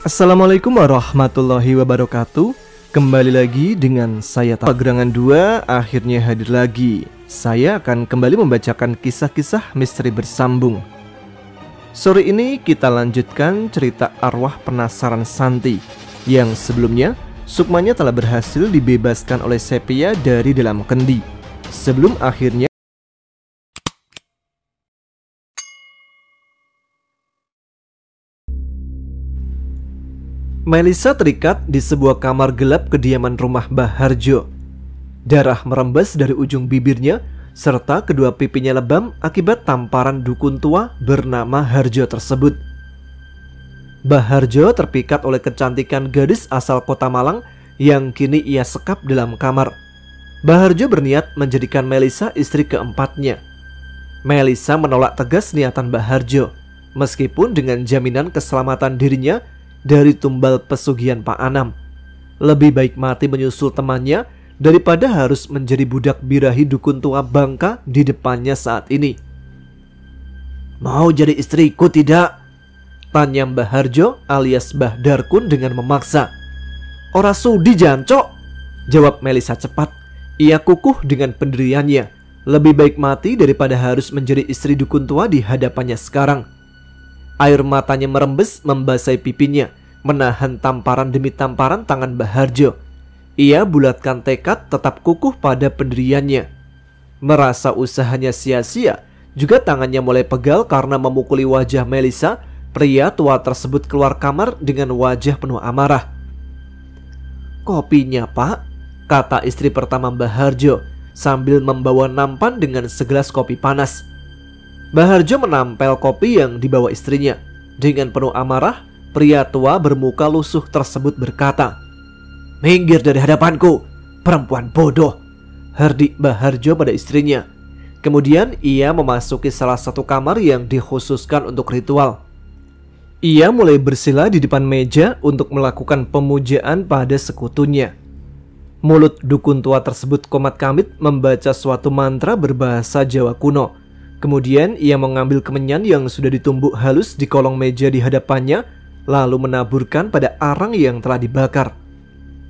Assalamualaikum warahmatullahi wabarakatuh. Kembali lagi dengan saya Pagerangan 2 akhirnya hadir lagi. Saya akan kembali membacakan kisah-kisah misteri bersambung. Sore ini kita lanjutkan cerita arwah penasaran Santi yang sebelumnya sukmanya telah berhasil dibebaskan oleh Sepia dari dalam kendi. Sebelum akhirnya Melisa terikat di sebuah kamar gelap kediaman rumah Mbah Harjo. Darah merembes dari ujung bibirnya serta kedua pipinya lebam akibat tamparan dukun tua bernama Harjo tersebut. Mbah Harjo terpikat oleh kecantikan gadis asal kota Malang yang kini ia sekap dalam kamar. Mbah Harjo berniat menjadikan Melisa istri keempatnya. Melisa menolak tegas niatan Mbah Harjo, meskipun dengan jaminan keselamatan dirinya dari tumbal pesugihan Pak Anam. Lebih baik mati menyusul temannya daripada harus menjadi budak birahi dukun tua bangka di depannya saat ini. "Mau jadi istriku tidak?" tanya Mbah Harjo alias Mbah Darkun dengan memaksa. "Ora sudi jancok," jawab Melisa cepat. Ia kukuh dengan pendiriannya. Lebih baik mati daripada harus menjadi istri dukun tua di hadapannya sekarang. Air matanya merembes membasahi pipinya, menahan tamparan demi tamparan tangan Mbah Harjo. Ia bulatkan tekad tetap kukuh pada pendiriannya. Merasa usahanya sia-sia, juga tangannya mulai pegal karena memukuli wajah Melisa. Pria tua tersebut keluar kamar dengan wajah penuh amarah. "Kopinya, Pak," kata istri pertama Mbah Harjo sambil membawa nampan dengan segelas kopi panas. Mbah Harjo menampel kopi yang dibawa istrinya. Dengan penuh amarah, pria tua bermuka lusuh tersebut berkata, "Minggir dari hadapanku, perempuan bodoh," herdik Mbah Harjo pada istrinya. Kemudian ia memasuki salah satu kamar yang dikhususkan untuk ritual. Ia mulai bersila di depan meja untuk melakukan pemujaan pada sekutunya. Mulut dukun tua tersebut komat kamit membaca suatu mantra berbahasa Jawa kuno. Kemudian ia mengambil kemenyan yang sudah ditumbuk halus di kolong meja di hadapannya, lalu menaburkan pada arang yang telah dibakar.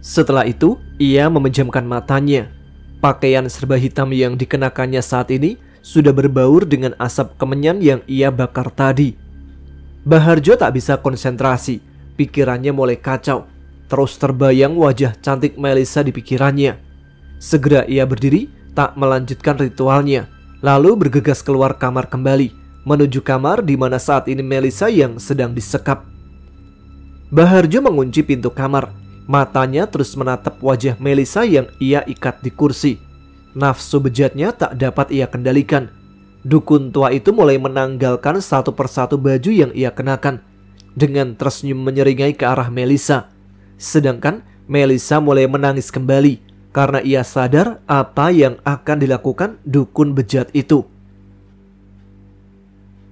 Setelah itu, ia memejamkan matanya. Pakaian serba hitam yang dikenakannya saat ini sudah berbaur dengan asap kemenyan yang ia bakar tadi. Mbah Harjo tak bisa konsentrasi, pikirannya mulai kacau. Terus terbayang wajah cantik Melisa di pikirannya. Segera ia berdiri, tak melanjutkan ritualnya, lalu bergegas keluar kamar kembali, menuju kamar di mana saat ini Melisa yang sedang disekap. Mbah Harjo mengunci pintu kamar. Matanya terus menatap wajah Melisa yang ia ikat di kursi. Nafsu bejatnya tak dapat ia kendalikan. Dukun tua itu mulai menanggalkan satu persatu baju yang ia kenakan, dengan tersenyum menyeringai ke arah Melisa. Sedangkan Melisa mulai menangis kembali karena ia sadar apa yang akan dilakukan dukun bejat itu.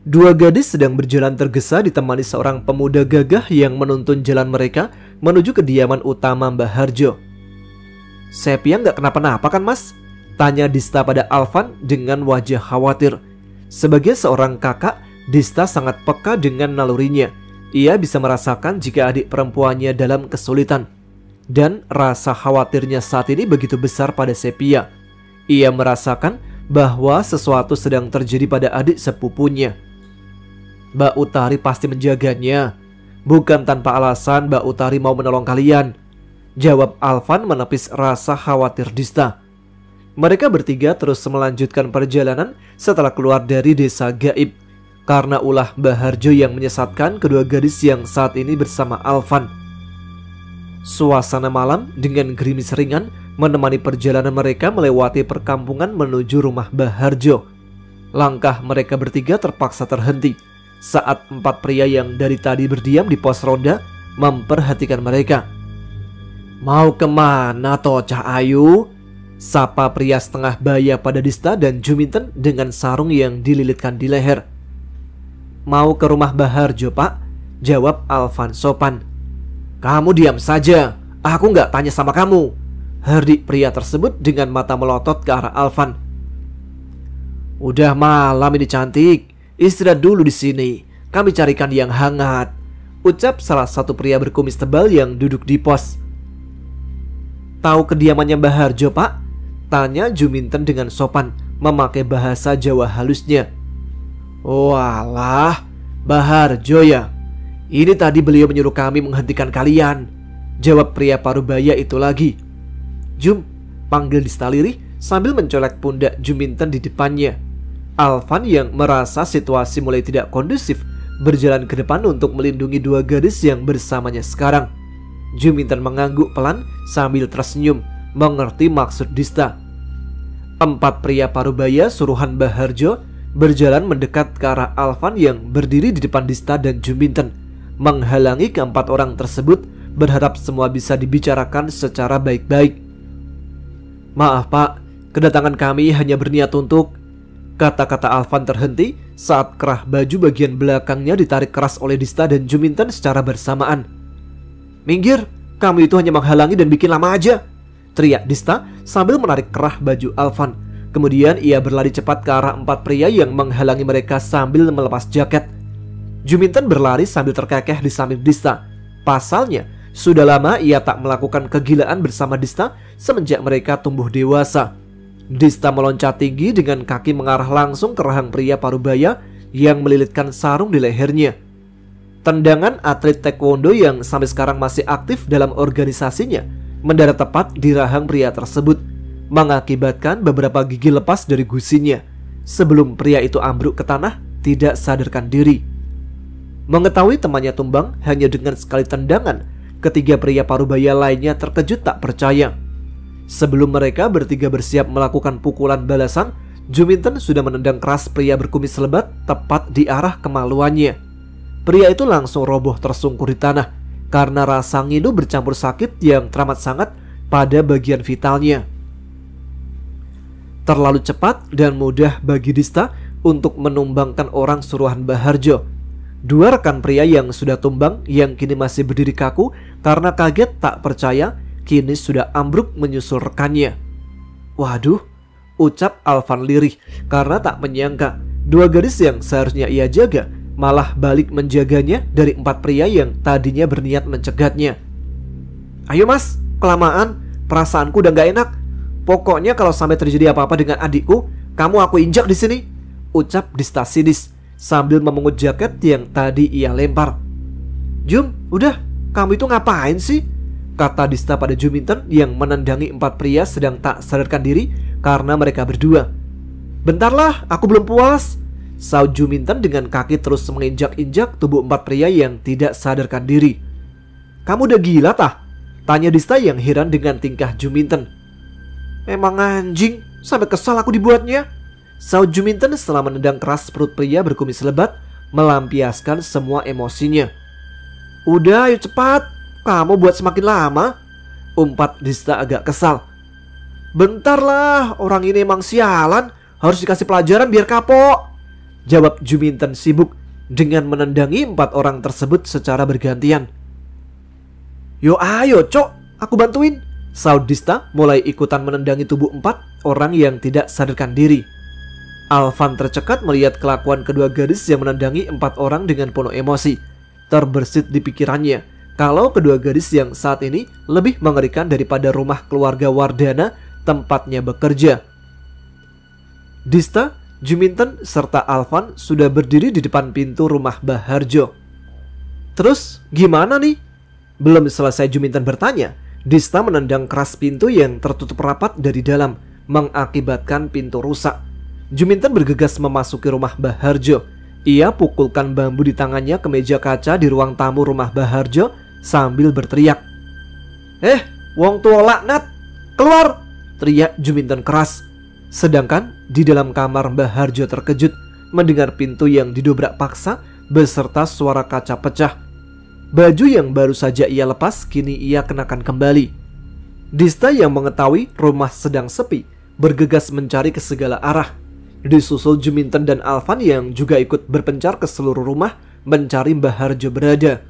Dua gadis sedang berjalan tergesa ditemani seorang pemuda gagah yang menuntun jalan mereka menuju kediaman utama Mbah Harjo. "Sepia nggak kenapa-napa kan, Mas?" tanya Dista pada Alvan dengan wajah khawatir. Sebagai seorang kakak, Dista sangat peka dengan nalurinya. Ia bisa merasakan jika adik perempuannya dalam kesulitan. Dan rasa khawatirnya saat ini begitu besar pada Sepia. Ia merasakan bahwa sesuatu sedang terjadi pada adik sepupunya. "Mbak Utari pasti menjaganya. Bukan tanpa alasan Mbak Utari mau menolong kalian," jawab Alvan menepis rasa khawatir Dista. Mereka bertiga terus melanjutkan perjalanan setelah keluar dari desa gaib. Karena ulah Mbah Harjo yang menyesatkan kedua gadis yang saat ini bersama Alvan. Suasana malam dengan gerimis ringan menemani perjalanan mereka melewati perkampungan menuju rumah Mbah Harjo. Langkah mereka bertiga terpaksa terhenti saat empat pria yang dari tadi berdiam di pos ronda memperhatikan mereka. "Mau kemana toh Cah Ayu?" sapa pria setengah baya pada Dista dan Juminten dengan sarung yang dililitkan di leher. "Mau ke rumah Mbah Harjo, Pak," jawab Alvan sopan. "Kamu diam saja, aku nggak tanya sama kamu," herdik pria tersebut dengan mata melotot ke arah Alvan. "Udah malam ini cantik, istirahat dulu di sini. Kami carikan yang hangat. ucap salah satu pria berkumis tebal yang duduk di pos. Tahu kediamannya Mbah Harjo, Pak? Tanya Juminten dengan sopan, memakai bahasa Jawa halusnya. Walah, Mbah Harjo ya. Ini tadi beliau menyuruh kami menghentikan kalian, jawab pria parubaya itu lagi. Jum, panggil Dista lirih sambil mencolek pundak Juminten di depannya. Alvan yang merasa situasi mulai tidak kondusif berjalan ke depan untuk melindungi dua gadis yang bersamanya sekarang. Juminten mengangguk pelan sambil tersenyum, mengerti maksud Dista. 4 pria parubaya suruhan Mbah Harjo berjalan mendekat ke arah Alvan yang berdiri di depan Dista dan Juminten, menghalangi keempat orang tersebut, berharap semua bisa dibicarakan secara baik-baik. Maaf Pak, kedatangan kami hanya berniat untuk... Kata-kata Alvan terhenti saat kerah baju bagian belakangnya ditarik keras oleh Dista dan Juminten secara bersamaan. Minggir, kamu itu hanya menghalangi dan bikin lama aja, teriak Dista sambil menarik kerah baju Alvan. Kemudian ia berlari cepat ke arah 4 pria yang menghalangi mereka sambil melepas jaket. Juminten berlari sambil terkekeh di samping Dista. Pasalnya, sudah lama ia tak melakukan kegilaan bersama Dista semenjak mereka tumbuh dewasa. Dista meloncat tinggi dengan kaki mengarah langsung ke rahang pria parubaya yang melilitkan sarung di lehernya. Tendangan atlet taekwondo yang sampai sekarang masih aktif dalam organisasinya mendarat tepat di rahang pria tersebut, mengakibatkan beberapa gigi lepas dari gusinya sebelum pria itu ambruk ke tanah tidak sadarkan diri. Mengetahui temannya tumbang hanya dengan sekali tendangan, ketiga pria parubaya lainnya terkejut tak percaya. Sebelum mereka bertiga bersiap melakukan pukulan balasan, Juminten sudah menendang keras pria berkumis lebat tepat di arah kemaluannya. Pria itu langsung roboh tersungkur di tanah karena rasa ngilu bercampur sakit yang teramat sangat pada bagian vitalnya. Terlalu cepat dan mudah bagi Dista untuk menumbangkan orang suruhan Mbah Harjo. Dua rekan pria yang sudah tumbang yang kini masih berdiri kaku karena kaget tak percaya, kini sudah ambruk menyusul rekannya. Waduh, ucap Alvan lirih karena tak menyangka dua gadis yang seharusnya ia jaga malah balik menjaganya dari 4 pria yang tadinya berniat mencegatnya. Ayo mas, kelamaan, perasaanku udah gak enak. Pokoknya kalau sampai terjadi apa-apa dengan adikku, kamu aku injak di sini, ucap Dista sidis sambil memungut jaket yang tadi ia lempar. Jum, udah, kamu itu ngapain sih? Kata Dista pada Juminten yang menendangi 4 pria sedang tak sadarkan diri karena mereka berdua. Bentarlah, aku belum puas, saut Juminten dengan kaki terus menginjak-injak tubuh 4 pria yang tidak sadarkan diri. Kamu udah gila tah? Tanya Dista yang heran dengan tingkah Juminten. Emang anjing, sampai kesal aku dibuatnya, saut Juminten setelah menendang keras perut pria berkumis lebat, melampiaskan semua emosinya. Udah, ayo cepat, kamu buat semakin lama, umpat Dista agak kesal. Bentarlah, orang ini emang sialan, harus dikasih pelajaran biar kapok, jawab Juminten sibuk dengan menendangi 4 orang tersebut secara bergantian. Yo ayo cok, aku bantuin, saut Dista mulai ikutan menendangi tubuh 4 orang yang tidak sadarkan diri. Alvan tercekat melihat kelakuan kedua gadis yang menendangi 4 orang dengan penuh emosi. Terbersit di pikirannya kalau kedua gadis yang saat ini lebih mengerikan daripada rumah keluarga Wardana tempatnya bekerja. Dista, Juminten, serta Alvan sudah berdiri di depan pintu rumah Mbah Harjo. Terus gimana nih? Belum selesai Juminten bertanya, Dista menendang keras pintu yang tertutup rapat dari dalam, mengakibatkan pintu rusak. Juminten bergegas memasuki rumah Mbah Harjo. Ia pukulkan bambu di tangannya ke meja kaca di ruang tamu rumah Mbah Harjo sambil berteriak. Wong tua laknat, keluar! Teriak Juminten keras. Sedangkan di dalam kamar Mbah Harjo terkejut mendengar pintu yang didobrak paksa beserta suara kaca pecah. Baju yang baru saja ia lepas kini ia kenakan kembali. Dista yang mengetahui rumah sedang sepi bergegas mencari ke segala arah. Disusul Juminten dan Alvan yang juga ikut berpencar ke seluruh rumah mencari Mbah Harjo berada.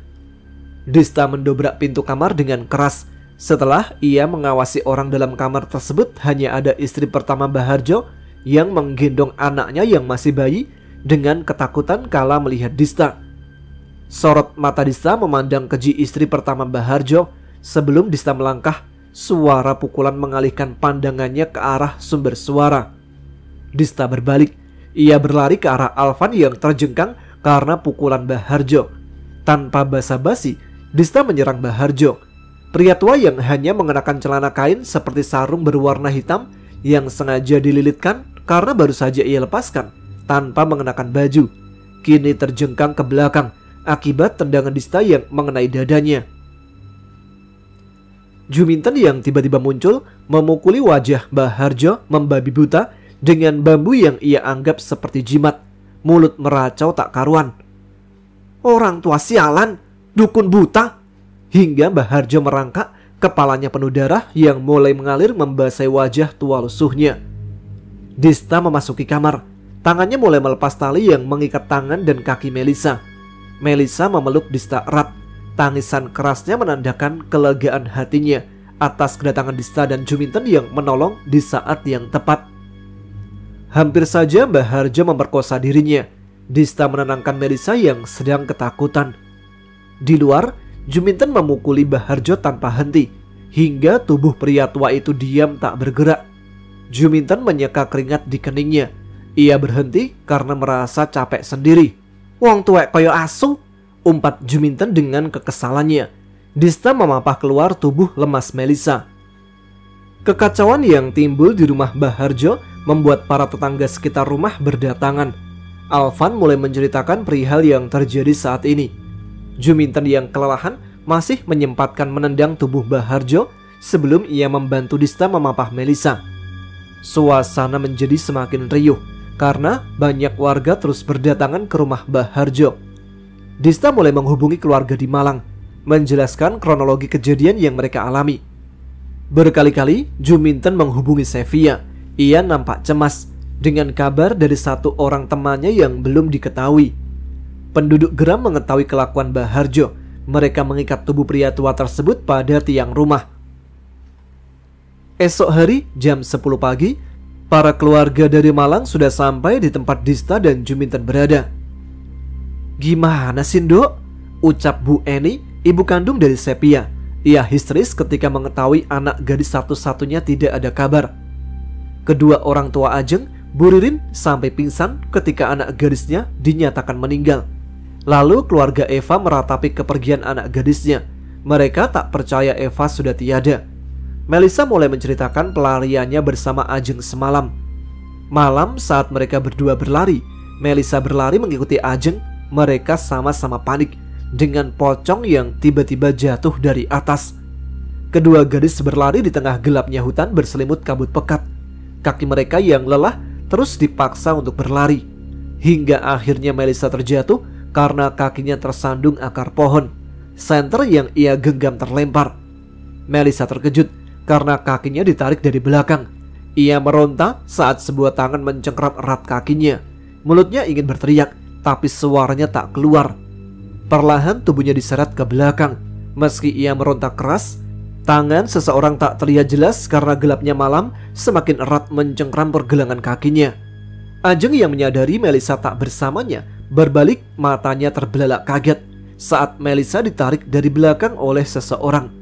Dista mendobrak pintu kamar dengan keras. Setelah ia mengawasi orang dalam kamar tersebut, hanya ada istri pertama Mbah Harjo yang menggendong anaknya yang masih bayi dengan ketakutan kala melihat Dista. Sorot mata Dista memandang keji istri pertama Mbah Harjo. Sebelum Dista melangkah, suara pukulan mengalihkan pandangannya ke arah sumber suara. Dista berbalik. Ia berlari ke arah Alvan yang terjengkang karena pukulan Mbah Harjo. Tanpa basa-basi, Dista menyerang Mbah Harjo. Pria tua yang hanya mengenakan celana kain seperti sarung berwarna hitam yang sengaja dililitkan karena baru saja ia lepaskan tanpa mengenakan baju, kini terjengkang ke belakang akibat tendangan Dista yang mengenai dadanya. Juminten yang tiba-tiba muncul memukuli wajah Mbah Harjo membabi buta dengan bambu yang ia anggap seperti jimat. Mulut meracau tak karuan. "Orang tua sialan, dukun buta!" Hingga Mbah Harjo merangkak, kepalanya penuh darah yang mulai mengalir membasahi wajah tua lusuhnya. Dista memasuki kamar. Tangannya mulai melepas tali yang mengikat tangan dan kaki Melisa. Melisa memeluk Dista erat. Tangisan kerasnya menandakan kelegaan hatinya atas kedatangan Dista dan Juminten yang menolong di saat yang tepat. Hampir saja Mbah Harjo memperkosa dirinya. Dista menenangkan Melisa yang sedang ketakutan. Di luar, Juminten memukuli Mbah Harjo tanpa henti hingga tubuh pria tua itu diam tak bergerak. Juminten menyeka keringat di keningnya. Ia berhenti karena merasa capek sendiri. "Wong tuwek koyo asu," umpat Juminten dengan kekesalannya. Dista memapah keluar tubuh lemas Melisa. Kekacauan yang timbul di rumah Mbah Harjo membuat para tetangga sekitar rumah berdatangan. Alvan mulai menceritakan perihal yang terjadi saat ini. Juminten yang kelelahan masih menyempatkan menendang tubuh Mbah Harjo sebelum ia membantu Dista memapah Melisa. Suasana menjadi semakin riuh karena banyak warga terus berdatangan ke rumah Mbah Harjo. Dista mulai menghubungi keluarga di Malang, menjelaskan kronologi kejadian yang mereka alami. Berkali-kali Juminten menghubungi Sevia. Ia nampak cemas dengan kabar dari satu orang temannya yang belum diketahui. Penduduk geram mengetahui kelakuan Mbah Harjo. Mereka mengikat tubuh pria tua tersebut pada tiang rumah. Esok hari jam 10 pagi, para keluarga dari Malang sudah sampai di tempat Dista dan Juminten berada. "Gimana sih, Nduk?" ucap Bu Eni, ibu kandung dari Sepia. Ia histeris ketika mengetahui anak gadis satu-satunya tidak ada kabar. Kedua orang tua Ajeng, Bu Ririn, sampai pingsan ketika anak gadisnya dinyatakan meninggal. Lalu keluarga Eva meratapi kepergian anak gadisnya. Mereka tak percaya Eva sudah tiada. Melisa mulai menceritakan pelariannya bersama Ajeng semalam. Malam saat mereka berdua berlari, Melisa berlari mengikuti Ajeng. Mereka sama-sama panik dengan pocong yang tiba-tiba jatuh dari atas. Kedua gadis berlari di tengah gelapnya hutan berselimut kabut pekat. Kaki mereka yang lelah terus dipaksa untuk berlari. Hingga akhirnya Melisa terjatuh karena kakinya tersandung akar pohon. Senter yang ia genggam terlempar. Melisa terkejut karena kakinya ditarik dari belakang. Ia meronta saat sebuah tangan mencengkram erat kakinya. Mulutnya ingin berteriak, tapi suaranya tak keluar. Perlahan tubuhnya diseret ke belakang. Meski ia meronta keras, tangan seseorang tak terlihat jelas karena gelapnya malam semakin erat mencengkram pergelangan kakinya. Ajeng yang menyadari Melisa tak bersamanya berbalik, matanya terbelalak kaget saat Melisa ditarik dari belakang oleh seseorang.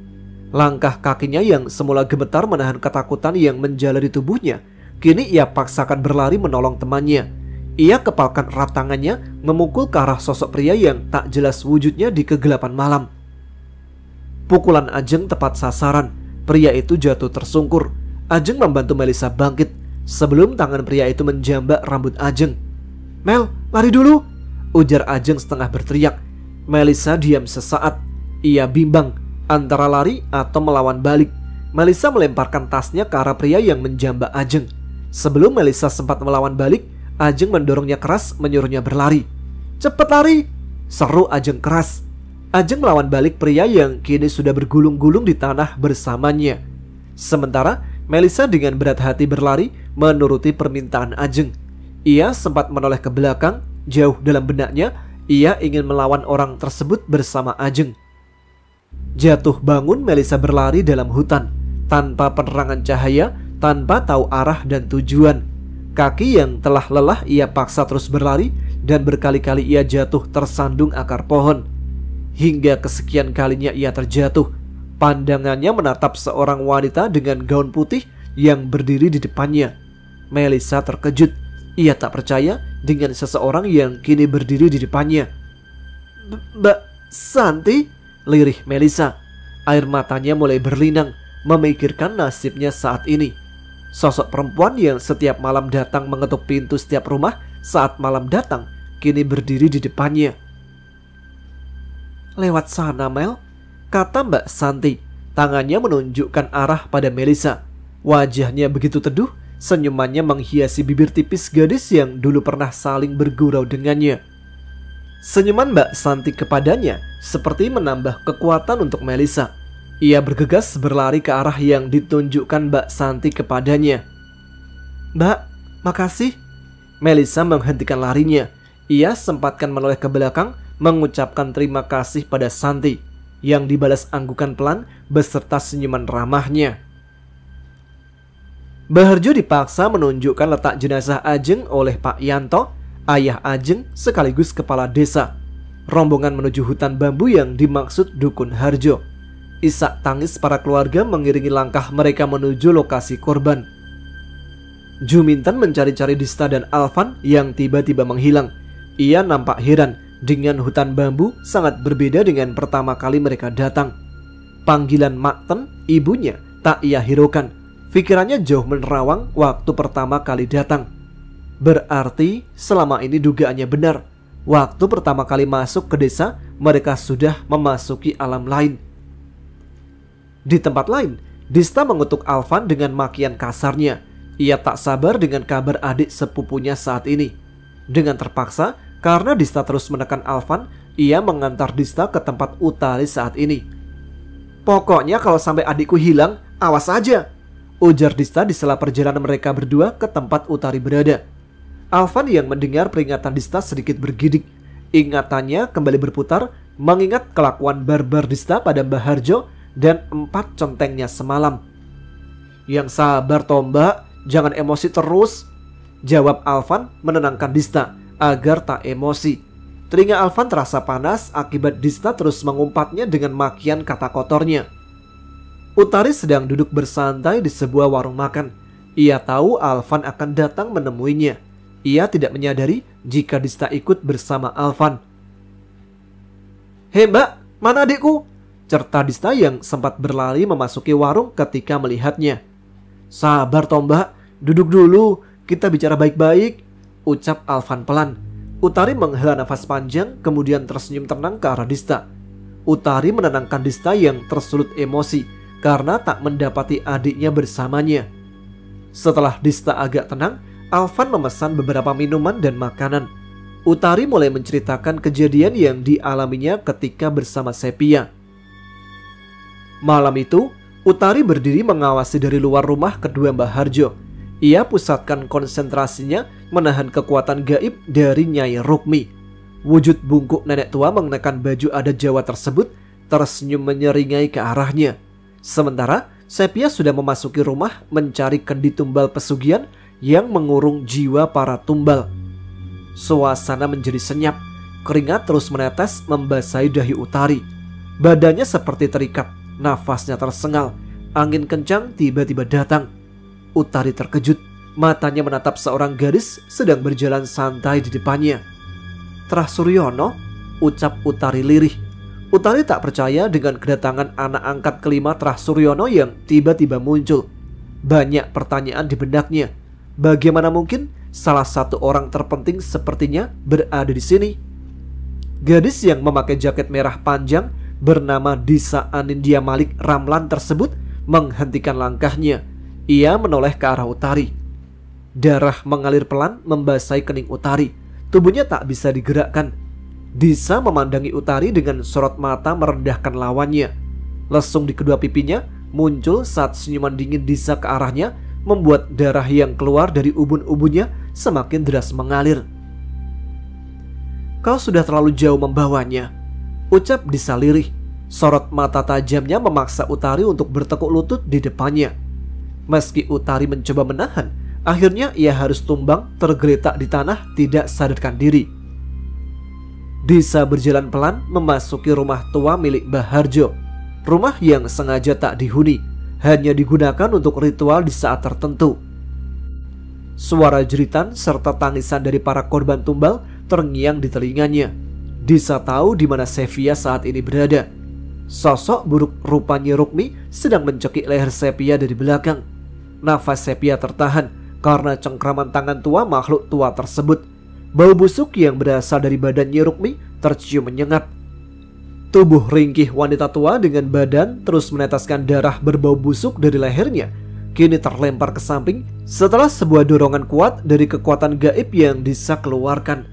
Langkah kakinya yang semula gemetar menahan ketakutan yang menjalari tubuhnya, kini ia paksakan berlari menolong temannya. Ia kepalkan erat tangannya memukul ke arah sosok pria yang tak jelas wujudnya di kegelapan malam. Pukulan Ajeng tepat sasaran. Pria itu jatuh tersungkur. Ajeng membantu Melisa bangkit sebelum tangan pria itu menjambak rambut Ajeng. "Mel, lari dulu!" ujar Ajeng setengah berteriak. Melisa diam sesaat. Ia bimbang antara lari atau melawan balik. Melisa melemparkan tasnya ke arah pria yang menjambak Ajeng. Sebelum Melisa sempat melawan balik, Ajeng mendorongnya keras, menyuruhnya berlari. "Cepat lari!" seru Ajeng keras. Ajeng melawan balik pria yang kini sudah bergulung-gulung di tanah bersamanya. Sementara Melisa dengan berat hati berlari menuruti permintaan Ajeng. Ia sempat menoleh ke belakang. Jauh dalam benaknya, ia ingin melawan orang tersebut bersama Ajeng. Jatuh bangun, Melisa berlari dalam hutan tanpa penerangan cahaya, tanpa tahu arah dan tujuan. Kaki yang telah lelah ia paksa terus berlari dan berkali-kali ia jatuh tersandung akar pohon. Hingga kesekian kalinya ia terjatuh. Pandangannya menatap seorang wanita dengan gaun putih yang berdiri di depannya. Melisa terkejut. Ia tak percaya dengan seseorang yang kini berdiri di depannya. Mbak Santi? Lirih Melisa. Air matanya mulai berlinang, memikirkan nasibnya saat ini. Sosok perempuan yang setiap malam datang mengetuk pintu setiap rumah saat malam datang, kini berdiri di depannya. Lewat sana, Mel, kata Mbak Santi. Tangannya menunjukkan arah pada Melisa. Wajahnya begitu teduh, senyumannya menghiasi bibir tipis gadis yang dulu pernah saling bergurau dengannya. Senyuman Mbak Santi kepadanya seperti menambah kekuatan untuk Melisa. Ia bergegas berlari ke arah yang ditunjukkan Mbak Santi kepadanya. Mbak, makasih. Melisa menghentikan larinya. Ia sempatkan menoleh ke belakang, mengucapkan terima kasih pada Santi, yang dibalas anggukan pelan beserta senyuman ramahnya. Baharjo dipaksa menunjukkan letak jenazah Ajeng oleh Pak Yanto, ayah Ajeng sekaligus kepala desa. Rombongan menuju hutan bambu yang dimaksud Dukun Harjo. Isak tangis para keluarga mengiringi langkah mereka menuju lokasi korban. Juminten mencari-cari Dista dan Alvan yang tiba-tiba menghilang. Ia nampak heran dengan hutan bambu sangat berbeda dengan pertama kali mereka datang. Panggilan Makten, ibunya, tak ia hiraukan. Pikirannya jauh menerawang waktu pertama kali datang. Berarti selama ini dugaannya benar. Waktu pertama kali masuk ke desa, mereka sudah memasuki alam lain. Di tempat lain, Dista mengutuk Alvan dengan makian kasarnya. Ia tak sabar dengan kabar adik sepupunya saat ini. Dengan terpaksa, karena Dista terus menekan Alvan, ia mengantar Dista ke tempat Utari saat ini. Pokoknya kalau sampai adikku hilang, awas aja, ujar Dista di sela perjalanan mereka berdua ke tempat Utari berada. Alvan yang mendengar peringatan Dista sedikit bergidik. Ingatannya kembali berputar, mengingat kelakuan barbar Dista pada Mbah Harjo dan 4 contengnya semalam. Yang sabar toh Mbak, jangan emosi terus, jawab Alvan menenangkan Dista agar tak emosi. Telinga Alvan terasa panas akibat Dista terus mengumpatnya dengan makian kata kotornya. Utari sedang duduk bersantai di sebuah warung makan. Ia tahu Alvan akan datang menemuinya. Ia tidak menyadari jika Dista ikut bersama Alvan. Hei Mbak, mana adikku? Certa Dista yang sempat berlari memasuki warung ketika melihatnya. Sabar toh Mbak, duduk dulu, kita bicara baik-baik, ucap Alvan pelan. Utari menghela nafas panjang kemudian tersenyum tenang ke arah Dista. Utari menenangkan Dista yang tersulut emosi karena tak mendapati adiknya bersamanya. Setelah Dista agak tenang, Alvan memesan beberapa minuman dan makanan. Utari mulai menceritakan kejadian yang dialaminya ketika bersama Sepia. Malam itu, Utari berdiri mengawasi dari luar rumah kedua Mbah Harjo. Ia pusatkan konsentrasinya menahan kekuatan gaib dari Nyai Rukmi. Wujud bungkuk nenek tua mengenakan baju adat Jawa tersebut tersenyum menyeringai ke arahnya. Sementara Sepia sudah memasuki rumah mencari kendi tumbal pesugihan yang mengurung jiwa para tumbal. Suasana menjadi senyap, keringat terus menetes membasahi dahi Utari. Badannya seperti terikat. Nafasnya tersengal. Angin kencang tiba-tiba datang. Utari terkejut. Matanya menatap seorang gadis sedang berjalan santai di depannya. Trah Suryono, ucap Utari lirih. Utari tak percaya dengan kedatangan anak angkat kelima Trah Suryono yang tiba-tiba muncul. Banyak pertanyaan di benaknya. Bagaimana mungkin salah satu orang terpenting sepertinya berada di sini? Gadis yang memakai jaket merah panjang bernama Disa Anindya Malik Ramlan tersebut menghentikan langkahnya. Ia menoleh ke arah Utari. Darah mengalir pelan membasahi kening Utari. Tubuhnya tak bisa digerakkan. Disa memandangi Utari dengan sorot mata merendahkan lawannya. Lesung di kedua pipinya muncul saat senyuman dingin Disa ke arahnya membuat darah yang keluar dari ubun-ubunnya semakin deras mengalir. Kau sudah terlalu jauh membawanya, ucap Disa lirih. Sorot mata tajamnya memaksa Utari untuk bertekuk lutut di depannya. Meski Utari mencoba menahan, akhirnya ia harus tumbang tergeletak di tanah tidak sadarkan diri. Disa berjalan pelan memasuki rumah tua milik Mbah Harjo. Rumah yang sengaja tak dihuni, hanya digunakan untuk ritual di saat tertentu. Suara jeritan serta tangisan dari para korban tumbal terngiang di telinganya. Disa tahu di mana Sevia saat ini berada. Sosok buruk rupa Nyi Rukmi sedang mencekik leher Sevia dari belakang. Nafas Sevia tertahan karena cengkraman tangan tua makhluk tua tersebut. Bau busuk yang berasal dari badan Nyi Rukmi tercium menyengat. Tubuh ringkih wanita tua dengan badan terus meneteskan darah berbau busuk dari lehernya kini terlempar ke samping setelah sebuah dorongan kuat dari kekuatan gaib yang Disa keluarkan.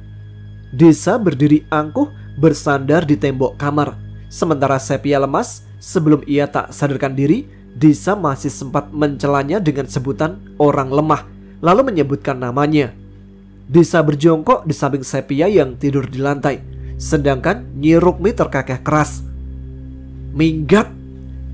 Disa berdiri angkuh bersandar di tembok kamar. Sementara Sevia lemas. Sebelum ia tak sadarkan diri, Disa masih sempat mencelanya dengan sebutan orang lemah, lalu menyebutkan namanya. Disa berjongkok di samping Sevia yang tidur di lantai, sedangkan Nyi Rukmi terkekeh keras. "Minggat,"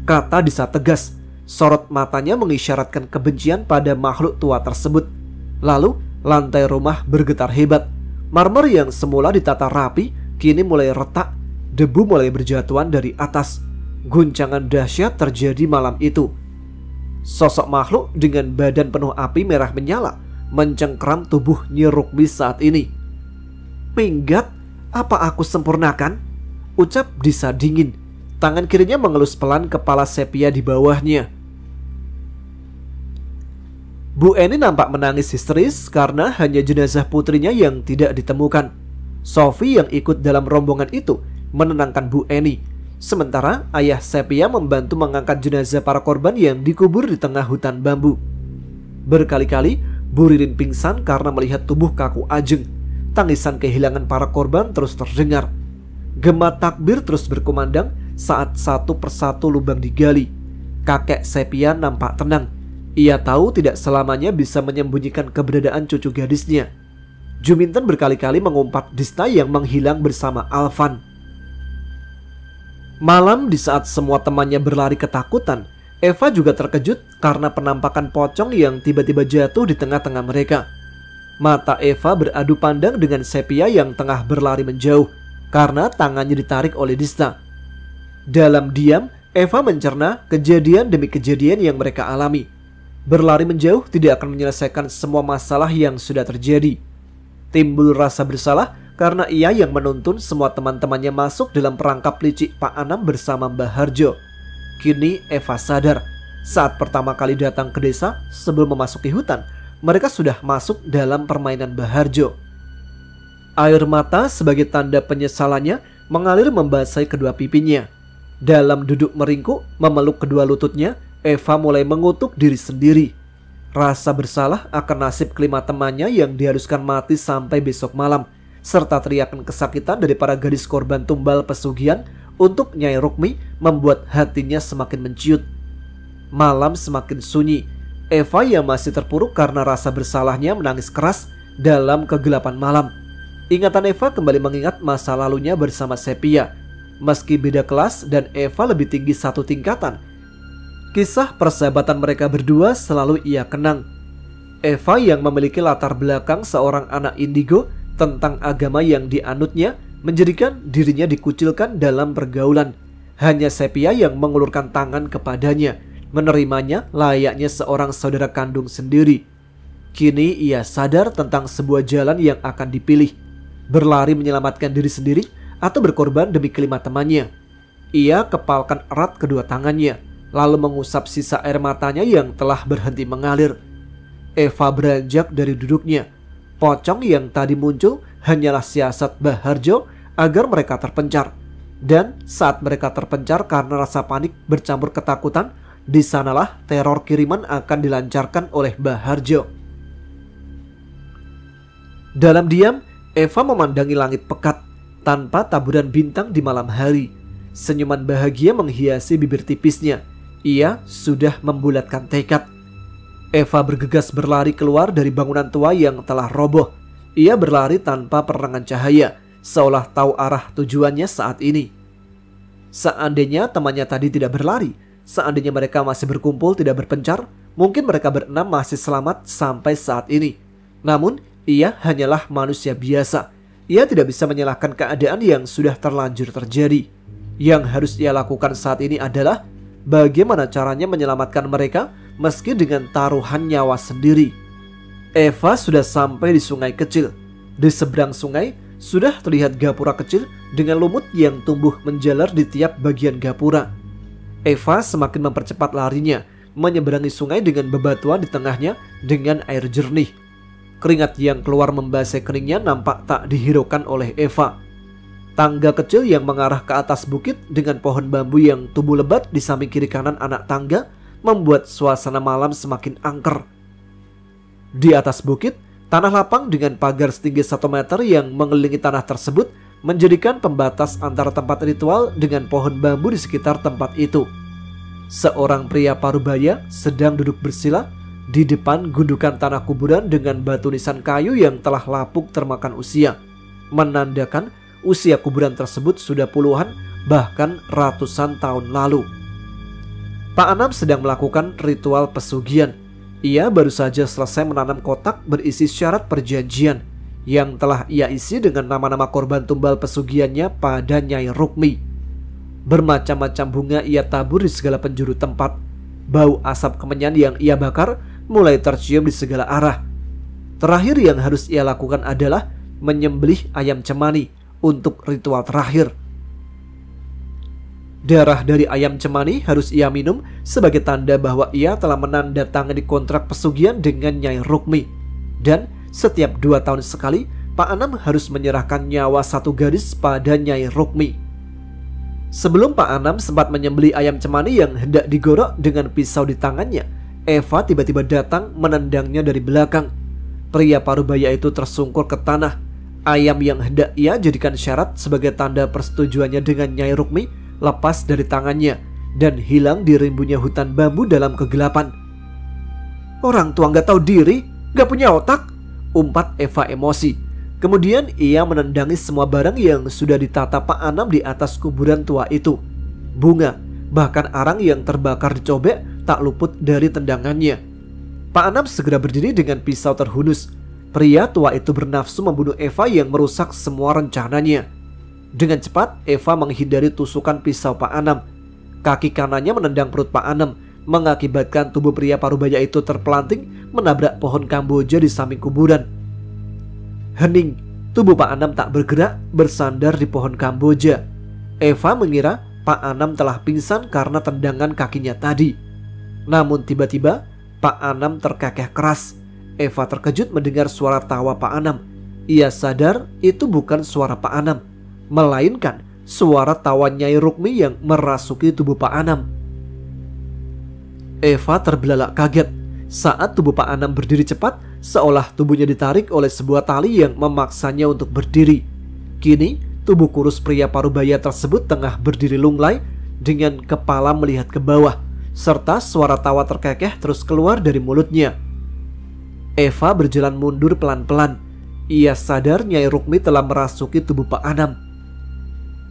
kata Disa tegas. Sorot matanya mengisyaratkan kebencian pada makhluk tua tersebut. Lalu lantai rumah bergetar hebat. Marmer yang semula ditata rapi kini mulai retak. Debu mulai berjatuhan dari atas. Guncangan dahsyat terjadi malam itu. Sosok makhluk dengan badan penuh api merah menyala mencengkram tubuh Nyi Rukmi saat ini. "Minggat, apa aku sempurnakan?" ucap Disa dingin. Tangan kirinya mengelus pelan kepala Sevia di bawahnya. Bu Eni nampak menangis histeris karena hanya jenazah putrinya yang tidak ditemukan. Sophie yang ikut dalam rombongan itu menenangkan Bu Eni. Sementara ayah Sevia membantu mengangkat jenazah para korban yang dikubur di tengah hutan bambu. Berkali-kali Bu Ririn pingsan karena melihat tubuh kaku ajeng. Tangisan kehilangan para korban terus terdengar. Gema takbir terus berkumandang saat satu persatu lubang digali. Kakek Sevia nampak tenang. Ia tahu tidak selamanya bisa menyembunyikan keberadaan cucu gadisnya. Juminten berkali-kali mengumpat Dista yang menghilang bersama Alvan. Malam di saat semua temannya berlari ketakutan, Eva juga terkejut karena penampakan pocong yang tiba-tiba jatuh di tengah-tengah mereka. Mata Eva beradu pandang dengan Sevia yang tengah berlari menjauh karena tangannya ditarik oleh Dista. Dalam diam, Eva mencerna kejadian demi kejadian yang mereka alami. Berlari menjauh tidak akan menyelesaikan semua masalah yang sudah terjadi. Timbul rasa bersalah karena ia yang menuntun semua teman-temannya masuk dalam perangkap licik Pak Anam bersama Mbah Harjo. Kini Eva sadar, saat pertama kali datang ke desa sebelum memasuki hutan, mereka sudah masuk dalam permainan Mbah Harjo. Air mata sebagai tanda penyesalannya mengalir membasahi kedua pipinya. Dalam duduk meringkuk memeluk kedua lututnya, Eva mulai mengutuk diri sendiri. Rasa bersalah akan nasib kelima temannya yang diharuskan mati sampai besok malam, serta teriakan kesakitan dari para gadis korban tumbal pesugihan untuk Nyai Rukmi membuat hatinya semakin menciut. Malam semakin sunyi. Eva yang masih terpuruk karena rasa bersalahnya menangis keras dalam kegelapan malam. Ingatan Eva kembali mengingat masa lalunya bersama Sevia. Meski beda kelas dan Eva lebih tinggi satu tingkatan, kisah persahabatan mereka berdua selalu ia kenang. Eva yang memiliki latar belakang seorang anak indigo tentang agama yang dianutnya menjadikan dirinya dikucilkan dalam pergaulan. Hanya Sevia yang mengulurkan tangan kepadanya, menerimanya layaknya seorang saudara kandung sendiri. Kini ia sadar tentang sebuah jalan yang akan dipilih. Berlari menyelamatkan diri sendiri atau berkorban demi kelima temannya. Ia kepalkan erat kedua tangannya, lalu mengusap sisa air matanya yang telah berhenti mengalir. Eva beranjak dari duduknya. Pocong yang tadi muncul hanyalah siasat Mbah Harjo agar mereka terpencar. Dan saat mereka terpencar karena rasa panik bercampur ketakutan, di sanalah teror kiriman akan dilancarkan oleh Mbah Harjo. Dalam diam, Eva memandangi langit pekat tanpa taburan bintang di malam hari. Senyuman bahagia menghiasi bibir tipisnya. Ia sudah membulatkan tekad. Eva bergegas berlari keluar dari bangunan tua yang telah roboh. Ia berlari tanpa penerangan cahaya, seolah tahu arah tujuannya saat ini. Seandainya temannya tadi tidak berlari, seandainya mereka masih berkumpul tidak berpencar, mungkin mereka berenam masih selamat sampai saat ini. Namun ia hanyalah manusia biasa. Ia tidak bisa menyalahkan keadaan yang sudah terlanjur terjadi. Yang harus ia lakukan saat ini adalah bagaimana caranya menyelamatkan mereka meski dengan taruhan nyawa sendiri. Eva sudah sampai di sungai kecil. Di seberang sungai sudah terlihat gapura kecil dengan lumut yang tumbuh menjalar di tiap bagian gapura. Eva semakin mempercepat larinya, menyeberangi sungai dengan bebatuan di tengahnya dengan air jernih. Keringat yang keluar membasahi keningnya nampak tak dihiraukan oleh Eva. Tangga kecil yang mengarah ke atas bukit dengan pohon bambu yang tumbuh lebat di samping kiri kanan anak tangga membuat suasana malam semakin angker. Di atas bukit, tanah lapang dengan pagar setinggi 1 meter yang mengelilingi tanah tersebut menjadikan pembatas antara tempat ritual dengan pohon bambu di sekitar tempat itu. Seorang pria parubaya sedang duduk bersila di depan gundukan tanah kuburan dengan batu nisan kayu yang telah lapuk termakan usia, menandakan usia kuburan tersebut sudah puluhan bahkan ratusan tahun lalu. Pak Anam sedang melakukan ritual pesugihan. Ia baru saja selesai menanam kotak berisi syarat perjanjian yang telah ia isi dengan nama-nama korban tumbal pesugihannya pada Nyai Rukmi. Bermacam-macam bunga ia tabur di segala penjuru tempat. Bau asap kemenyan yang ia bakar mulai tercium di segala arah. Terakhir yang harus ia lakukan adalah menyembelih ayam cemani untuk ritual terakhir. Darah dari ayam cemani harus ia minum sebagai tanda bahwa ia telah menandatangani kontrak pesugihan dengan Nyai Rukmi. Dan setiap 2 tahun sekali, Pak Anam harus menyerahkan nyawa 1 gadis pada Nyai Rukmi. Sebelum Pak Anam sempat menyembelih ayam cemani yang hendak digorok dengan pisau di tangannya, Eva tiba-tiba datang menendangnya dari belakang. Pria parubaya itu tersungkur ke tanah. Ayam yang hendak ia jadikan syarat sebagai tanda persetujuannya dengan Nyai Rukmi lepas dari tangannya dan hilang di rimbunnya hutan bambu dalam kegelapan. Orang tua nggak tahu diri, nggak punya otak, umpat Eva emosi. Kemudian ia menendangi semua barang yang sudah ditata Pak Anam di atas kuburan tua itu. Bunga, bahkan arang yang terbakar dicobek tak luput dari tendangannya. Pak Anam segera berdiri dengan pisau terhunus. Pria tua itu bernafsu membunuh Eva yang merusak semua rencananya. Dengan cepat, Eva menghindari tusukan pisau Pak Anam. Kaki kanannya menendang perut Pak Anam, mengakibatkan tubuh pria parubaya itu terpelanting menabrak pohon kamboja di samping kuburan. Hening, tubuh Pak Anam tak bergerak, bersandar di pohon kamboja. Eva mengira Pak Anam telah pingsan karena tendangan kakinya tadi. Namun tiba-tiba Pak Anam terkekeh keras. Eva terkejut mendengar suara tawa Pak Anam. Ia sadar itu bukan suara Pak Anam, melainkan suara tawa Nyai Rukmi yang merasuki tubuh Pak Anam. Eva terbelalak kaget saat tubuh Pak Anam berdiri cepat, seolah tubuhnya ditarik oleh sebuah tali yang memaksanya untuk berdiri. Kini tubuh kurus pria parubaya tersebut tengah berdiri lunglai dengan kepala melihat ke bawah, serta suara tawa terkekeh terus keluar dari mulutnya. Eva berjalan mundur pelan-pelan. Ia sadar Nyai Rukmi telah merasuki tubuh Pak Anam.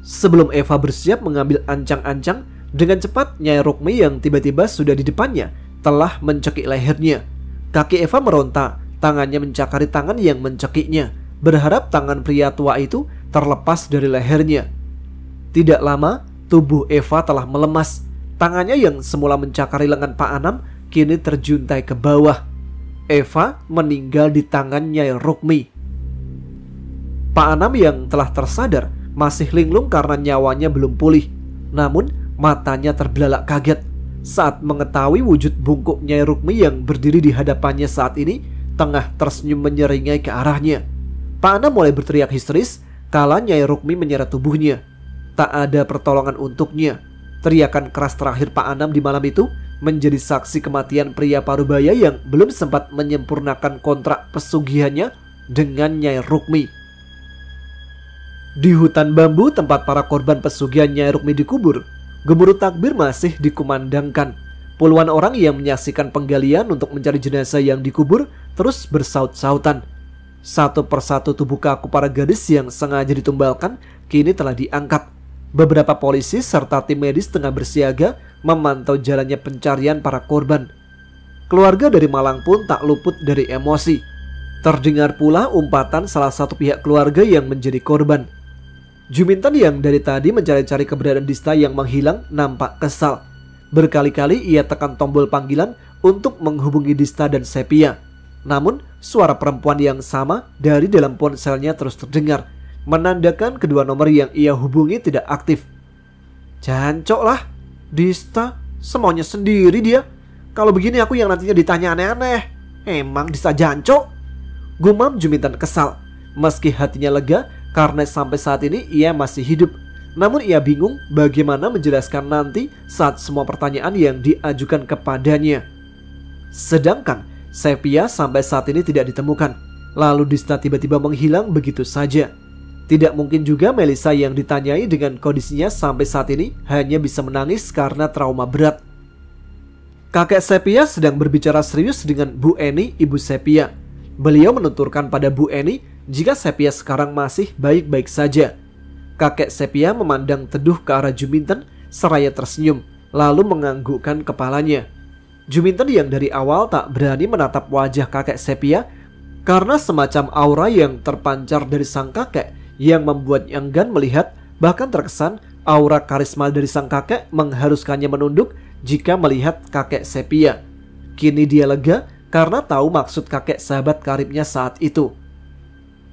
Sebelum Eva bersiap mengambil ancang-ancang, dengan cepat Nyai Rukmi yang tiba-tiba sudah di depannya telah mencekik lehernya. Kaki Eva meronta, tangannya mencakari tangan yang mencekiknya, berharap tangan pria tua itu terlepas dari lehernya. Tidak lama, tubuh Eva telah melemas. Tangannya yang semula mencakari lengan Pak Anam kini terjuntai ke bawah. Eva meninggal di tangan Nyai Rukmi. Pak Anam yang telah tersadar masih linglung karena nyawanya belum pulih. Namun matanya terbelalak kaget saat mengetahui wujud bungkuk Nyai Rukmi yang berdiri di hadapannya saat ini tengah tersenyum menyeringai ke arahnya. Pak Anam mulai berteriak histeris kala Nyai Rukmi menyeret tubuhnya. Tak ada pertolongan untuknya. Teriakan keras terakhir Pak Anam di malam itu menjadi saksi kematian pria parubaya yang belum sempat menyempurnakan kontrak pesugihannya dengan Nyai Rukmi. Di hutan bambu tempat para korban pesugihan Nyai Rukmi dikubur, gemuruh takbir masih dikumandangkan. Puluhan orang yang menyaksikan penggalian untuk mencari jenazah yang dikubur terus bersaut-sautan. Satu persatu tubuh kaku para gadis yang sengaja ditumbalkan kini telah diangkat. Beberapa polisi serta tim medis tengah bersiaga memantau jalannya pencarian para korban. Keluarga dari Malang pun tak luput dari emosi. Terdengar pula umpatan salah satu pihak keluarga yang menjadi korban. Juminten yang dari tadi mencari-cari keberadaan Dista yang menghilang nampak kesal. Berkali-kali ia tekan tombol panggilan untuk menghubungi Dista dan Sepia. Namun suara perempuan yang sama dari dalam ponselnya terus terdengar, menandakan kedua nomor yang ia hubungi tidak aktif. Jancok lah, Dista semaunya sendiri dia. Kalau begini aku yang nantinya ditanya aneh-aneh. Emang Dista jancok? Gumam Juminten kesal, meski hatinya lega karena sampai saat ini ia masih hidup. Namun ia bingung bagaimana menjelaskan nanti saat semua pertanyaan yang diajukan kepadanya. Sedangkan Sepia sampai saat ini tidak ditemukan. Lalu Dista tiba-tiba menghilang begitu saja. Tidak mungkin juga Melisa yang ditanyai dengan kondisinya sampai saat ini hanya bisa menangis karena trauma berat. Kakek Sepia sedang berbicara serius dengan Bu Eni, ibu Sepia. Beliau menuturkan pada Bu Eni jika Sepia sekarang masih baik-baik saja. Kakek Sepia memandang teduh ke arah Juminten seraya tersenyum, lalu menganggukkan kepalanya. Juminten yang dari awal tak berani menatap wajah kakek Sepia karena semacam aura yang terpancar dari sang kakek yang membuatnya enggan melihat, bahkan terkesan aura karisma dari sang kakek mengharuskannya menunduk jika melihat kakek Sepia. Kini dia lega karena tahu maksud kakek sahabat karibnya saat itu.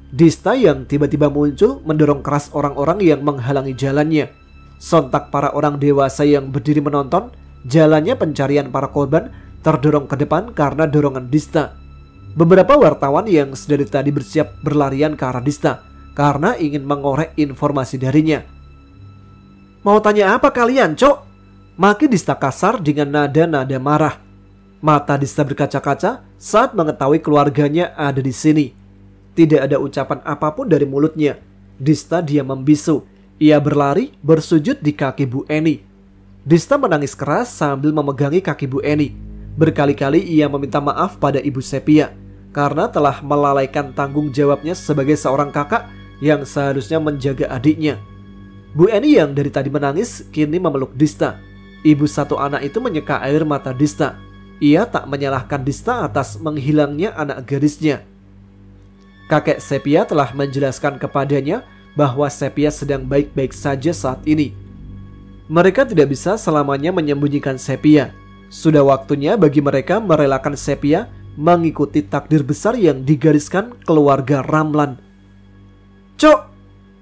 Dista yang tiba-tiba muncul mendorong keras orang-orang yang menghalangi jalannya. Sontak para orang dewasa yang berdiri menonton, jalannya pencarian para korban terdorong ke depan karena dorongan Dista. Beberapa wartawan yang sedari tadi bersiap berlarian ke arah Dista karena ingin mengorek informasi darinya. Mau tanya apa kalian, Cok? Maki Dista kasar dengan nada-nada marah. Mata Dista berkaca-kaca saat mengetahui keluarganya ada di sini. Tidak ada ucapan apapun dari mulutnya. Dista diam membisu. Ia berlari bersujud di kaki Bu Eni. Dista menangis keras sambil memegangi kaki Bu Eni. Berkali-kali ia meminta maaf pada Ibu Sepia karena telah melalaikan tanggung jawabnya sebagai seorang kakak yang seharusnya menjaga adiknya. Bu Eni yang dari tadi menangis kini memeluk Dista. Ibu satu anak itu menyeka air mata Dista. Ia tak menyalahkan Dista atas menghilangnya anak gadisnya. Kakek Sepia telah menjelaskan kepadanya bahwa Sepia sedang baik-baik saja saat ini. Mereka tidak bisa selamanya menyembunyikan Sepia. Sudah waktunya bagi mereka merelakan Sepia mengikuti takdir besar yang digariskan keluarga Ramlan. Cok,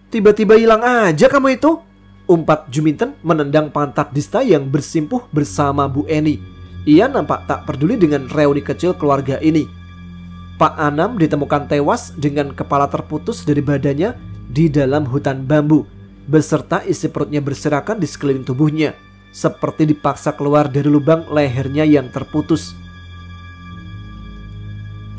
tiba-tiba hilang aja kamu itu, umpat Juminten menendang pantat Dista yang bersimpuh bersama Bu Eni. Ia nampak tak peduli dengan reuni kecil keluarga ini. Pak Anam ditemukan tewas dengan kepala terputus dari badannya di dalam hutan bambu, beserta isi perutnya berserakan di sekeliling tubuhnya, seperti dipaksa keluar dari lubang lehernya yang terputus.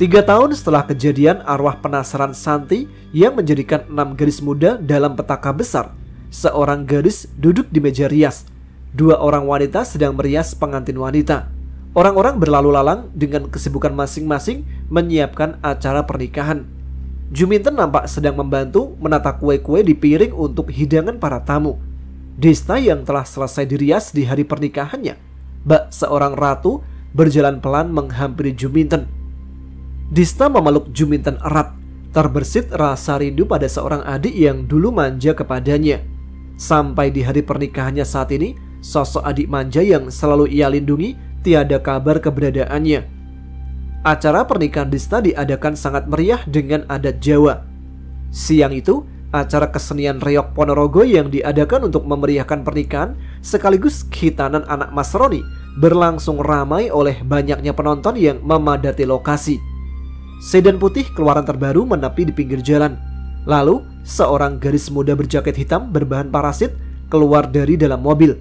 3 tahun setelah kejadian arwah penasaran Santi yang menjadikan 6 gadis muda dalam petaka besar, seorang gadis duduk di meja rias. 2 orang wanita sedang merias pengantin wanita. Orang-orang berlalu lalang dengan kesibukan masing-masing menyiapkan acara pernikahan. Juminten nampak sedang membantu menata kue-kue di piring untuk hidangan para tamu. Dista yang telah selesai dirias di hari pernikahannya, bak seorang ratu, berjalan pelan menghampiri Juminten. Dista memeluk Juminten erat, terbersit rasa rindu pada seorang adik yang dulu manja kepadanya. Sampai di hari pernikahannya saat ini, sosok adik manja yang selalu ia lindungi tiada kabar keberadaannya. Acara pernikahan Dista diadakan sangat meriah dengan adat Jawa. Siang itu, acara kesenian reok Ponorogo yang diadakan untuk memeriahkan pernikahan sekaligus khitanan anak Mas Roni berlangsung ramai oleh banyaknya penonton yang memadati lokasi. Sedan putih keluaran terbaru menepi di pinggir jalan. Lalu, seorang gadis muda berjaket hitam berbahan parasit keluar dari dalam mobil.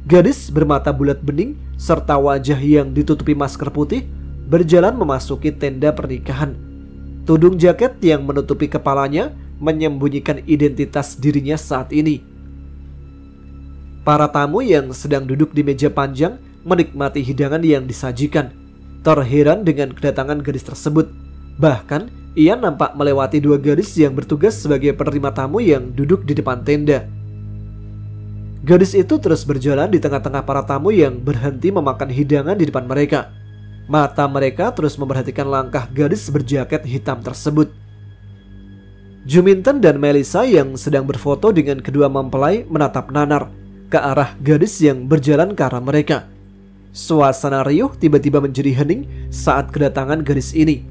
Gadis bermata bulat bening serta wajah yang ditutupi masker putih berjalan memasuki tenda pernikahan. Tudung jaket yang menutupi kepalanya menyembunyikan identitas dirinya saat ini. Para tamu yang sedang duduk di meja panjang menikmati hidangan yang disajikan, terheran dengan kedatangan gadis tersebut. Bahkan ia nampak melewati 2 gadis yang bertugas sebagai penerima tamu yang duduk di depan tenda. Gadis itu terus berjalan di tengah-tengah para tamu yang berhenti memakan hidangan di depan mereka. Mata mereka terus memperhatikan langkah gadis berjaket hitam tersebut. Juminten dan Melissa yang sedang berfoto dengan kedua mempelai menatap nanar ke arah gadis yang berjalan ke arah mereka. Suasana riuh tiba-tiba menjadi hening saat kedatangan gadis ini.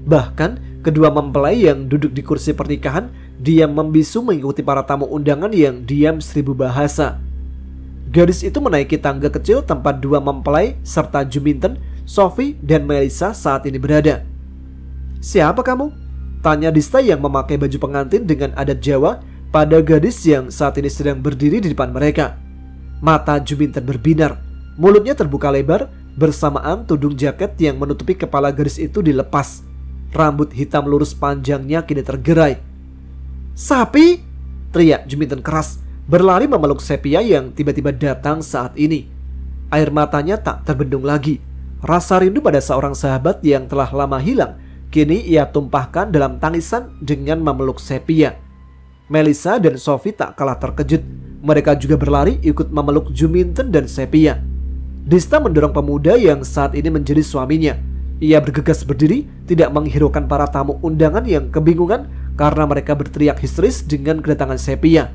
Bahkan kedua mempelai yang duduk di kursi pernikahan diam membisu mengikuti para tamu undangan yang diam 1000 bahasa. Gadis itu menaiki tangga kecil tempat dua mempelai serta Juminten, Sophie, dan Melissa saat ini berada. "Siapa kamu?" tanya Dista yang memakai baju pengantin dengan adat Jawa pada gadis yang saat ini sedang berdiri di depan mereka. Mata Juminten berbinar, mulutnya terbuka lebar, bersamaan tudung jaket yang menutupi kepala gadis itu dilepas. Rambut hitam lurus panjangnya kini tergerai. "Sapi!" teriak Juminten keras, berlari memeluk Sepia yang tiba-tiba datang saat ini. Air matanya tak terbendung lagi. Rasa rindu pada seorang sahabat yang telah lama hilang kini ia tumpahkan dalam tangisan dengan memeluk Sepia. Melissa dan Sophie tak kalah terkejut. Mereka juga berlari ikut memeluk Juminten dan Sepia. Dista mendorong pemuda yang saat ini menjadi suaminya. Ia bergegas berdiri, tidak menghiraukan para tamu undangan yang kebingungan karena mereka berteriak histeris dengan kedatangan Sepia.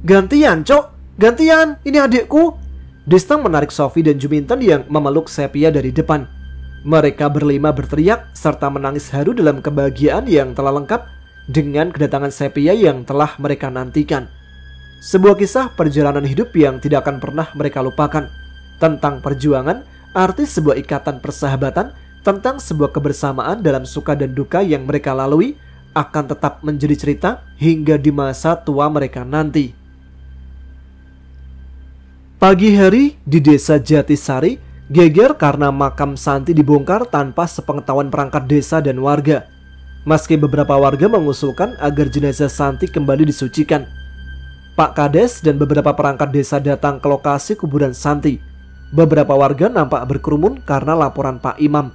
"Gantian, Cok! Gantian! Ini adikku!" Dista menarik Sophie dan Juminten yang memeluk Sepia dari depan. Mereka berlima berteriak serta menangis haru dalam kebahagiaan yang telah lengkap dengan kedatangan Sepia yang telah mereka nantikan. Sebuah kisah perjalanan hidup yang tidak akan pernah mereka lupakan. Tentang perjuangan, arti sebuah ikatan persahabatan, tentang sebuah kebersamaan dalam suka dan duka yang mereka lalui akan tetap menjadi cerita hingga di masa tua mereka nanti. Pagi hari di desa Jatisari geger karena makam Santi dibongkar tanpa sepengetahuan perangkat desa dan warga. Meski beberapa warga mengusulkan agar jenazah Santi kembali disucikan, Pak Kades dan beberapa perangkat desa datang ke lokasi kuburan Santi. Beberapa warga nampak berkerumun karena laporan Pak Imam.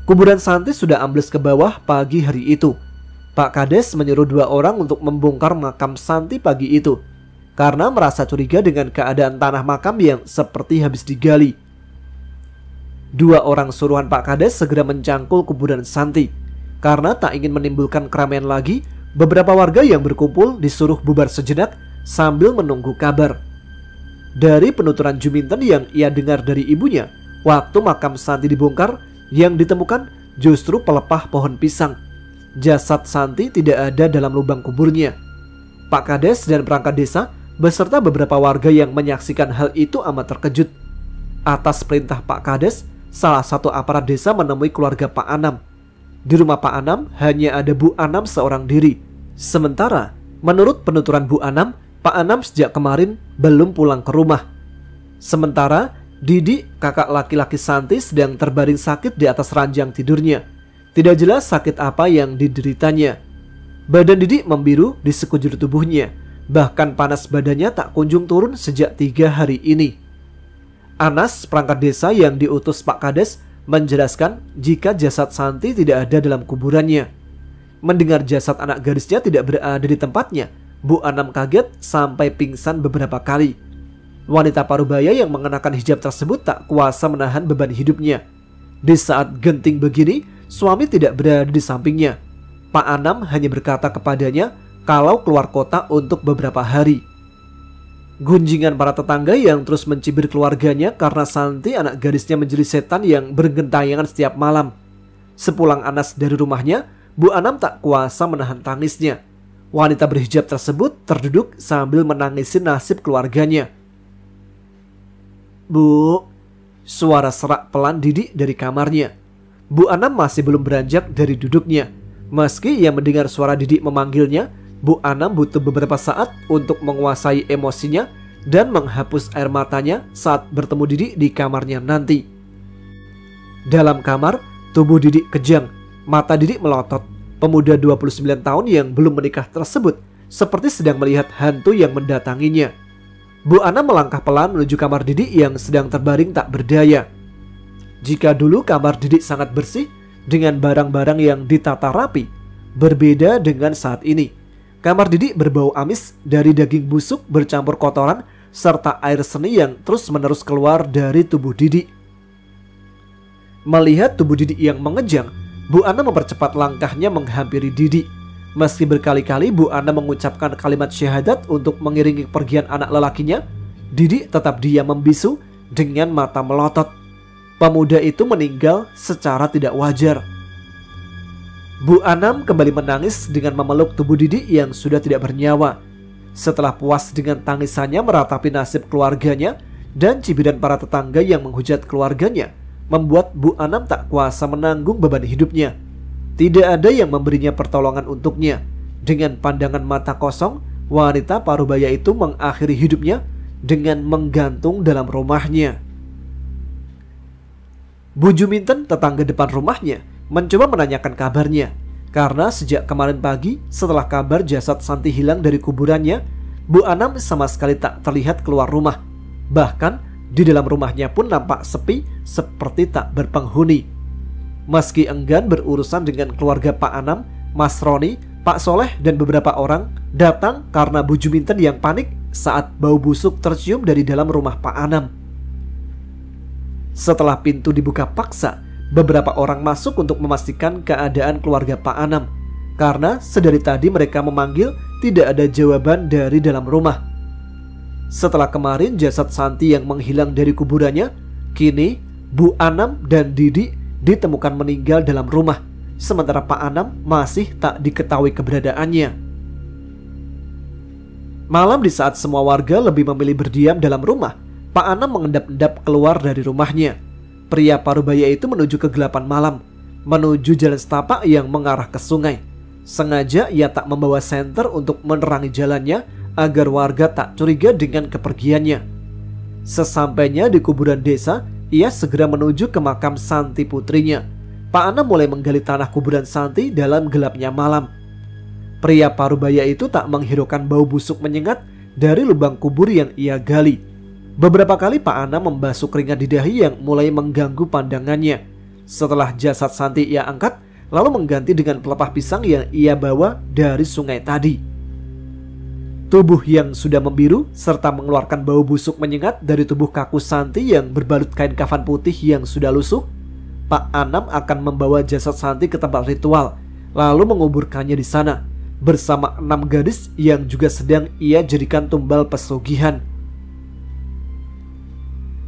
Kuburan Santi sudah ambles ke bawah pagi hari itu. Pak Kades menyuruh 2 orang untuk membongkar makam Santi pagi itu karena merasa curiga dengan keadaan tanah makam yang seperti habis digali. 2 orang suruhan Pak Kades segera mencangkul kuburan Santi. Karena tak ingin menimbulkan keramaian lagi, beberapa warga yang berkumpul disuruh bubar sejenak sambil menunggu kabar. Dari penuturan Juminten yang ia dengar dari ibunya, waktu makam Santi dibongkar, yang ditemukan justru pelepah pohon pisang. Jasad Santi tidak ada dalam lubang kuburnya. Pak Kades dan perangkat desa beserta beberapa warga yang menyaksikan hal itu amat terkejut. Atas perintah Pak Kades, salah satu aparat desa menemui keluarga Pak Anam. Di rumah Pak Anam hanya ada Bu Anam seorang diri. Sementara menurut penuturan Bu Anam, Pak Anam sejak kemarin belum pulang ke rumah. Sementara Didi, kakak laki-laki Santi, sedang terbaring sakit di atas ranjang tidurnya. Tidak jelas sakit apa yang dideritanya. Badan Didi membiru di sekujur tubuhnya. Bahkan panas badannya tak kunjung turun sejak 3 hari ini. Anas, perangkat desa yang diutus Pak Kades, menjelaskan jika jasad Santi tidak ada dalam kuburannya. Mendengar jasad anak gadisnya tidak berada di tempatnya, Bu Anam kaget sampai pingsan beberapa kali. Wanita parubaya yang mengenakan hijab tersebut tak kuasa menahan beban hidupnya. Di saat genting begini, suami tidak berada di sampingnya. Pak Anam hanya berkata kepadanya kalau keluar kota untuk beberapa hari. Gunjingan para tetangga yang terus mencibir keluarganya karena Santi, anak gadisnya, menjadi setan yang bergentayangan setiap malam. Sepulang Anas dari rumahnya, Bu Anam tak kuasa menahan tangisnya. Wanita berhijab tersebut terduduk sambil menangisi nasib keluarganya. "Bu," suara serak pelan Didi dari kamarnya. Bu Anam masih belum beranjak dari duduknya. Meski ia mendengar suara Didi memanggilnya, Bu Anam butuh beberapa saat untuk menguasai emosinya dan menghapus air matanya saat bertemu Didi di kamarnya nanti. Dalam kamar, tubuh Didi kejang, mata Didi melotot. Pemuda 29 tahun yang belum menikah tersebut seperti sedang melihat hantu yang mendatanginya. Bu Anam melangkah pelan menuju kamar Didi yang sedang terbaring tak berdaya. Jika dulu kamar Didi sangat bersih dengan barang-barang yang ditata rapi, berbeda dengan saat ini. Kamar Didi berbau amis dari daging busuk bercampur kotoran serta air seni yang terus-menerus keluar dari tubuh Didi. Melihat tubuh Didi yang mengejang, Bu Ana mempercepat langkahnya menghampiri Didi. Meski berkali-kali Bu Ana mengucapkan kalimat syahadat untuk mengiringi pergian anak lelakinya, Didi tetap diam membisu dengan mata melotot. Pemuda itu meninggal secara tidak wajar. Bu Anam kembali menangis dengan memeluk tubuh Didi yang sudah tidak bernyawa. Setelah puas dengan tangisannya meratapi nasib keluarganya dan cibiran para tetangga yang menghujat keluarganya, membuat Bu Anam tak kuasa menanggung beban hidupnya. Tidak ada yang memberinya pertolongan untuknya. Dengan pandangan mata kosong, wanita parubaya itu mengakhiri hidupnya dengan menggantung dalam rumahnya. Bu Juminten, tetangga depan rumahnya, mencoba menanyakan kabarnya. Karena sejak kemarin pagi setelah kabar jasad Santi hilang dari kuburannya, Bu Anam sama sekali tak terlihat keluar rumah. Bahkan di dalam rumahnya pun nampak sepi seperti tak berpenghuni. Meski enggan berurusan dengan keluarga Pak Anam, Mas Roni, Pak Soleh dan beberapa orang datang karena Bu Juminten yang panik saat bau busuk tercium dari dalam rumah Pak Anam. Setelah pintu dibuka paksa, beberapa orang masuk untuk memastikan keadaan keluarga Pak Anam. Karena sedari tadi mereka memanggil, tidak ada jawaban dari dalam rumah. Setelah kemarin jasad Santi yang menghilang dari kuburannya, kini Bu Anam dan Didi ditemukan meninggal dalam rumah. Sementara Pak Anam masih tak diketahui keberadaannya. Malam di saat semua warga lebih memilih berdiam dalam rumah, Pak Anam mengendap-endap keluar dari rumahnya. Pria parubaya itu menuju kegelapan malam, menuju jalan setapak yang mengarah ke sungai. Sengaja ia tak membawa senter untuk menerangi jalannya agar warga tak curiga dengan kepergiannya. Sesampainya di kuburan desa, ia segera menuju ke makam Santi putrinya. Pak Anam mulai menggali tanah kuburan Santi dalam gelapnya malam. Pria parubaya itu tak menghiraukan bau busuk menyengat dari lubang kubur yang ia gali. Beberapa kali Pak Anam membasuh keringat di dahi yang mulai mengganggu pandangannya. Setelah jasad Santi ia angkat, lalu mengganti dengan pelepah pisang yang ia bawa dari sungai tadi. Tubuh yang sudah membiru serta mengeluarkan bau busuk menyengat dari tubuh kaku Santi yang berbalut kain kafan putih yang sudah lusuh, Pak Anam akan membawa jasad Santi ke tempat ritual, lalu menguburkannya di sana bersama 6 gadis yang juga sedang ia jadikan tumbal pesugihan.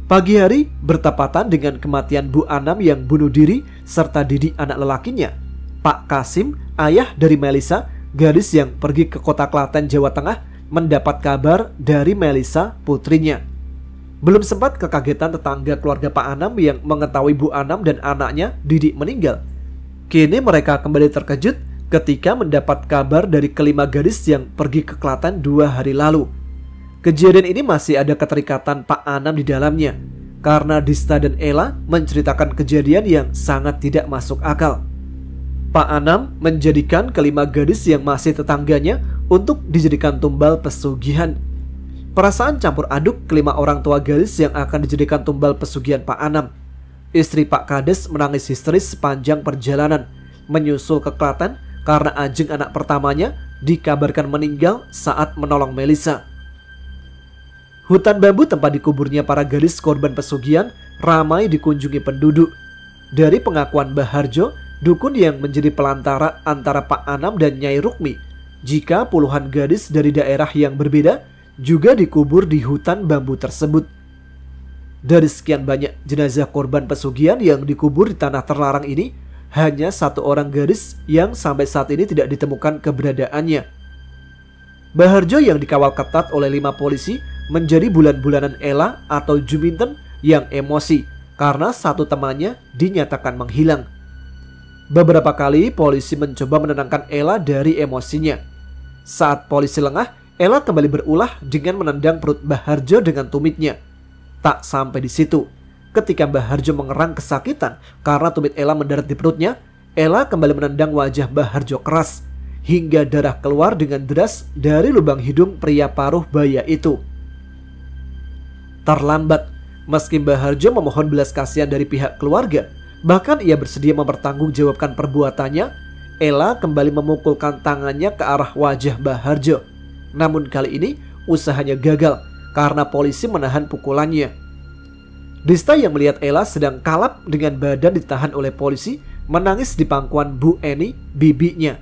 Pagi hari bertepatan dengan kematian Bu Anam yang bunuh diri serta Didi anak lelakinya. Pak Kasim, ayah dari Melisa, gadis yang pergi ke kota Klaten, Jawa Tengah, mendapat kabar dari Melisa putrinya. Belum sempat kekagetan tetangga keluarga Pak Anam yang mengetahui Bu Anam dan anaknya Didi meninggal. Kini mereka kembali terkejut ketika mendapat kabar dari kelima gadis yang pergi ke Klaten 2 hari lalu. Kejadian ini masih ada keterikatan Pak Anam di dalamnya, karena Dista dan Ella menceritakan kejadian yang sangat tidak masuk akal. Pak Anam menjadikan kelima gadis yang masih tetangganya untuk dijadikan tumbal pesugihan. Perasaan campur aduk kelima orang tua gadis yang akan dijadikan tumbal pesugihan Pak Anam. Istri Pak Kades menangis histeris sepanjang perjalanan menyusul ke Klaten karena Ajeng anak pertamanya dikabarkan meninggal saat menolong Melisa. Hutan bambu tempat dikuburnya para gadis korban pesugihan ramai dikunjungi penduduk. Dari pengakuan Mbah Harjo, dukun yang menjadi pelantara antara Pak Anam dan Nyai Rukmi, jika puluhan gadis dari daerah yang berbeda juga dikubur di hutan bambu tersebut. Dari sekian banyak jenazah korban pesugihan yang dikubur di tanah terlarang ini, hanya 1 orang gadis yang sampai saat ini tidak ditemukan keberadaannya. Mbah Harjo yang dikawal ketat oleh 5 polisi menjadi bulan-bulanan Ella atau Juminten yang emosi karena 1 temannya dinyatakan menghilang. Beberapa kali polisi mencoba menenangkan Ella dari emosinya. Saat polisi lengah, Ella kembali berulah dengan menendang perut Mbah Harjo dengan tumitnya. Tak sampai di situ, ketika Mbah Harjo mengerang kesakitan karena tumit Ella mendarat di perutnya, Ella kembali menendang wajah Mbah Harjo keras hingga darah keluar dengan deras dari lubang hidung pria paruh baya itu. Terlambat, meski Mbah Harjo memohon belas kasihan dari pihak keluarga, bahkan ia bersedia mempertanggungjawabkan perbuatannya, Ella kembali memukulkan tangannya ke arah wajah Mbah Harjo. Namun kali ini usahanya gagal karena polisi menahan pukulannya. Dista yang melihat Ella sedang kalap dengan badan ditahan oleh polisi menangis di pangkuan Bu Eni, bibinya,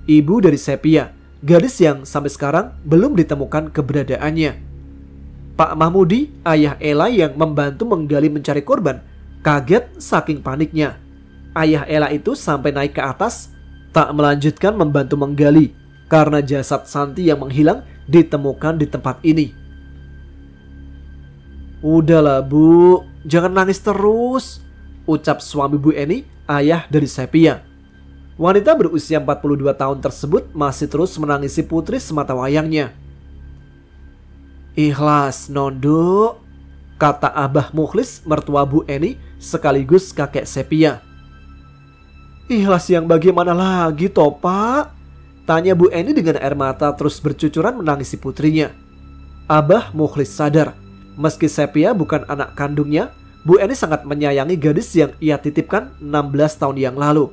ibu dari Sepia, gadis yang sampai sekarang belum ditemukan keberadaannya. Pak Mahmudi, ayah Ella yang membantu menggali mencari korban, kaget saking paniknya. Ayah Ella itu sampai naik ke atas, tak melanjutkan membantu menggali karena jasad Santi yang menghilang ditemukan di tempat ini. "Udahlah Bu, jangan nangis terus," ucap suami Bu Eni, ayah dari Sepia. Wanita berusia 42 tahun tersebut masih terus menangisi putri semata wayangnya. "Ikhlas, Nondo," kata Abah Mukhlis, mertua Bu Eni sekaligus kakek Sepia. "Ikhlas yang bagaimana lagi toh Pak?" tanya Bu Eni dengan air mata terus bercucuran menangisi putrinya. Abah Mukhlis sadar, meski Sepia bukan anak kandungnya, Bu Eni sangat menyayangi gadis yang ia titipkan 16 tahun yang lalu.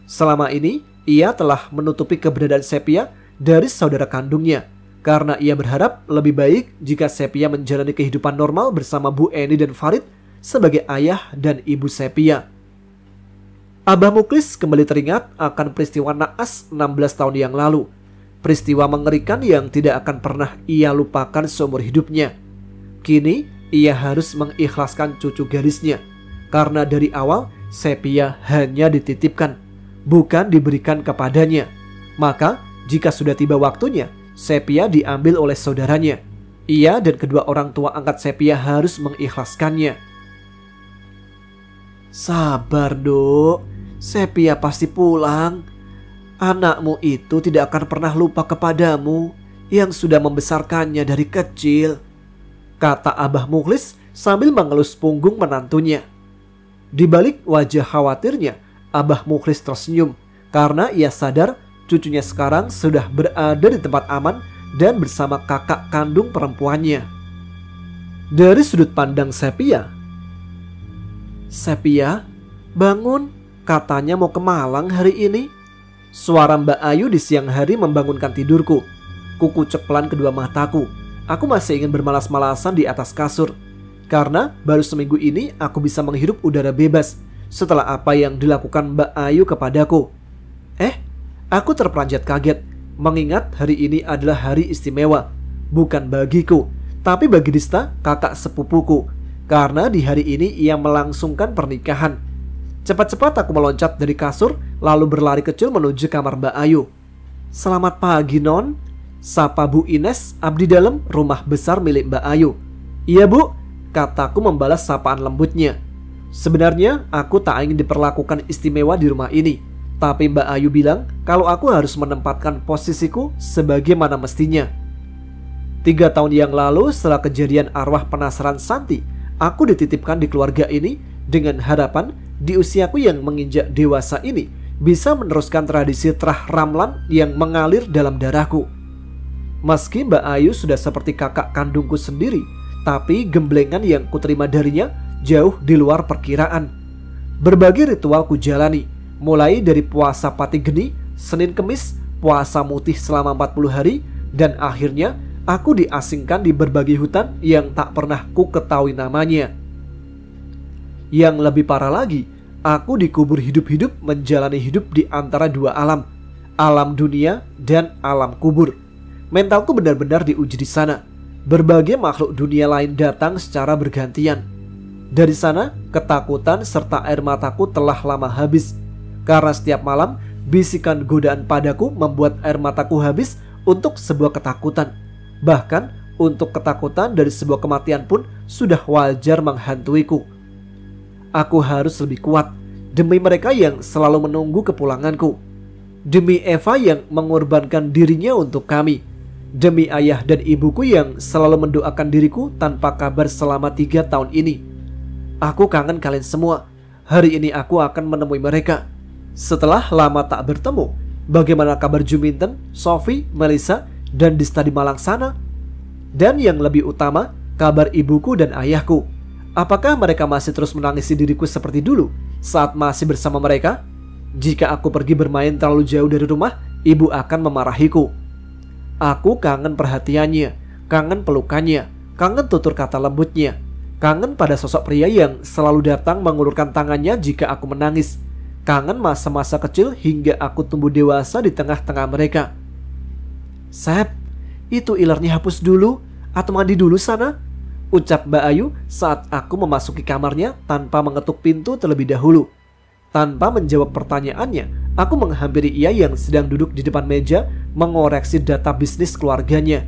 Selama ini, ia telah menutupi keberadaan Sepia dari saudara kandungnya, karena ia berharap lebih baik jika Sepia menjalani kehidupan normal bersama Bu Eni dan Farid sebagai ayah dan ibu Sepia. Abah Mukhlis kembali teringat akan peristiwa naas 16 tahun yang lalu. Peristiwa mengerikan yang tidak akan pernah ia lupakan seumur hidupnya. Kini ia harus mengikhlaskan cucu gadisnya, karena dari awal Sepia hanya dititipkan, bukan diberikan kepadanya. Maka jika sudah tiba waktunya, Sepia diambil oleh saudaranya. Ia dan kedua orang tua angkat Sepia harus mengikhlaskannya. "Sabar Dok, Sepia pasti pulang. Anakmu itu tidak akan pernah lupa kepadamu yang sudah membesarkannya dari kecil," kata Abah Mukhlis sambil mengelus punggung menantunya. Di balik wajah khawatirnya, Abah Mukhlis tersenyum karena ia sadar cucunya sekarang sudah berada di tempat aman dan bersama kakak kandung perempuannya. Dari sudut pandang Sepia, "Sepia, bangun, katanya mau ke Malang hari ini." Suara Mbak Ayu di siang hari membangunkan tidurku. Kukucek pelan kedua mataku. Aku masih ingin bermalas-malasan di atas kasur, karena baru seminggu ini aku bisa menghirup udara bebas setelah apa yang dilakukan Mbak Ayu kepadaku. Aku terperanjat kaget, mengingat hari ini adalah hari istimewa, bukan bagiku, tapi bagi Dista, kakak sepupuku, karena di hari ini ia melangsungkan pernikahan. Cepat-cepat aku meloncat dari kasur, lalu berlari kecil menuju kamar Mbak Ayu. "Selamat pagi Non," sapa Bu Ines, abdi dalam rumah besar milik Mbak Ayu. "Iya Bu," kataku membalas sapaan lembutnya. Sebenarnya aku tak ingin diperlakukan istimewa di rumah ini, tapi Mbak Ayu bilang kalau aku harus menempatkan posisiku sebagaimana mestinya. 3 tahun yang lalu setelah kejadian arwah penasaran Santi, aku dititipkan di keluarga ini dengan harapan di usiaku yang menginjak dewasa ini bisa meneruskan tradisi terah ramlan yang mengalir dalam darahku. Meski Mbak Ayu sudah seperti kakak kandungku sendiri, tapi gemblengan yang kuterima darinya jauh di luar perkiraan. Berbagai ritual kujalani, mulai dari puasa pati geni, Senin Kemis, puasa mutih selama 40 hari, dan akhirnya aku diasingkan di berbagai hutan yang tak pernah ku ketahui namanya. Yang lebih parah lagi, aku dikubur hidup-hidup menjalani hidup di antara dua alam, alam dunia dan alam kubur. Mentalku benar-benar diuji di sana. Berbagai makhluk dunia lain datang secara bergantian. Dari sana, ketakutan serta air mataku telah lama habis. Karena setiap malam, bisikan godaan padaku membuat air mataku habis untuk sebuah ketakutan. Bahkan, untuk ketakutan dari sebuah kematian pun sudah wajar menghantuiku. Aku harus lebih kuat demi mereka yang selalu menunggu kepulanganku, demi Eva yang mengorbankan dirinya untuk kami, demi ayah dan ibuku yang selalu mendoakan diriku tanpa kabar selama 3 tahun ini. Aku kangen kalian semua. Hari ini aku akan menemui mereka. Setelah lama tak bertemu, bagaimana kabar Juminten, Sophie, Melissa, dan Dista di Malang sana? Dan yang lebih utama, kabar ibuku dan ayahku. Apakah mereka masih terus menangisi diriku seperti dulu saat masih bersama mereka? Jika aku pergi bermain terlalu jauh dari rumah, ibu akan memarahiku. Aku kangen perhatiannya, kangen pelukannya, kangen tutur kata lembutnya. Kangen pada sosok pria yang selalu datang mengulurkan tangannya jika aku menangis. Kangen masa-masa kecil hingga aku tumbuh dewasa di tengah-tengah mereka. Sep, itu ilernya hapus dulu atau mandi dulu sana, ucap Mbak Ayu saat aku memasuki kamarnya tanpa mengetuk pintu terlebih dahulu. Tanpa menjawab pertanyaannya, aku menghampiri ia yang sedang duduk di depan meja mengoreksi data bisnis keluarganya.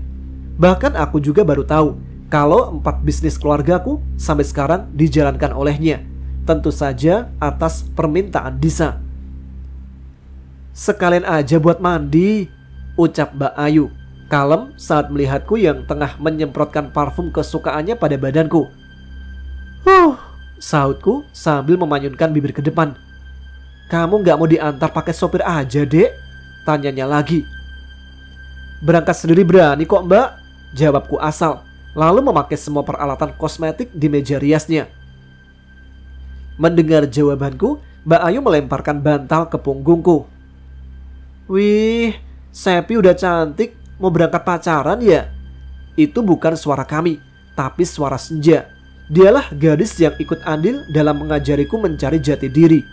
Bahkan aku juga baru tahu kalau 4 bisnis keluargaku sampai sekarang dijalankan olehnya. Tentu saja atas permintaan Disa. Sekalian aja buat mandi, ucap Mbak Ayu kalem saat melihatku yang tengah menyemprotkan parfum kesukaannya pada badanku. Sahutku sambil memanyunkan bibir ke depan. Kamu gak mau diantar pakai sopir aja, Dek? Tanyanya lagi. Berangkat sendiri berani kok, Mbak, jawabku asal, lalu memakai semua peralatan kosmetik di meja riasnya. Mendengar jawabanku, Mbak Ayu melemparkan bantal ke punggungku. Wih, Sepi udah cantik, mau berangkat pacaran ya? Itu bukan suara kami, tapi suara Senja. Dialah gadis yang ikut andil dalam mengajariku mencari jati diri.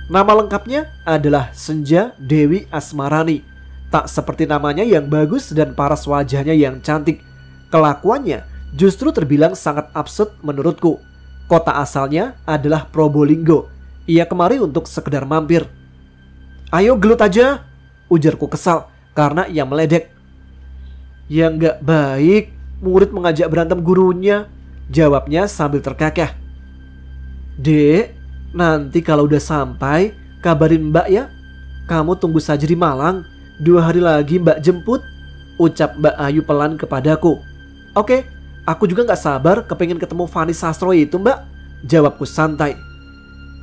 Nama lengkapnya adalah Senja Dewi Asmarani. Tak seperti namanya yang bagus dan paras wajahnya yang cantik. Kelakuannya justru terbilang sangat absurd menurutku. Kota asalnya adalah Probolinggo. Ia kemari untuk sekedar mampir. Ayo gelut aja, ujarku kesal karena ia meledek. Ya nggak baik, murid mengajak berantem gurunya, jawabnya sambil terkekeh. Dek, nanti kalau udah sampai, kabarin Mbak ya. Kamu tunggu saja di Malang, 2 hari lagi Mbak jemput, ucap Mbak Ayu pelan kepadaku. Oke, aku juga gak sabar kepengen ketemu Fani Sastro itu Mbak, jawabku santai.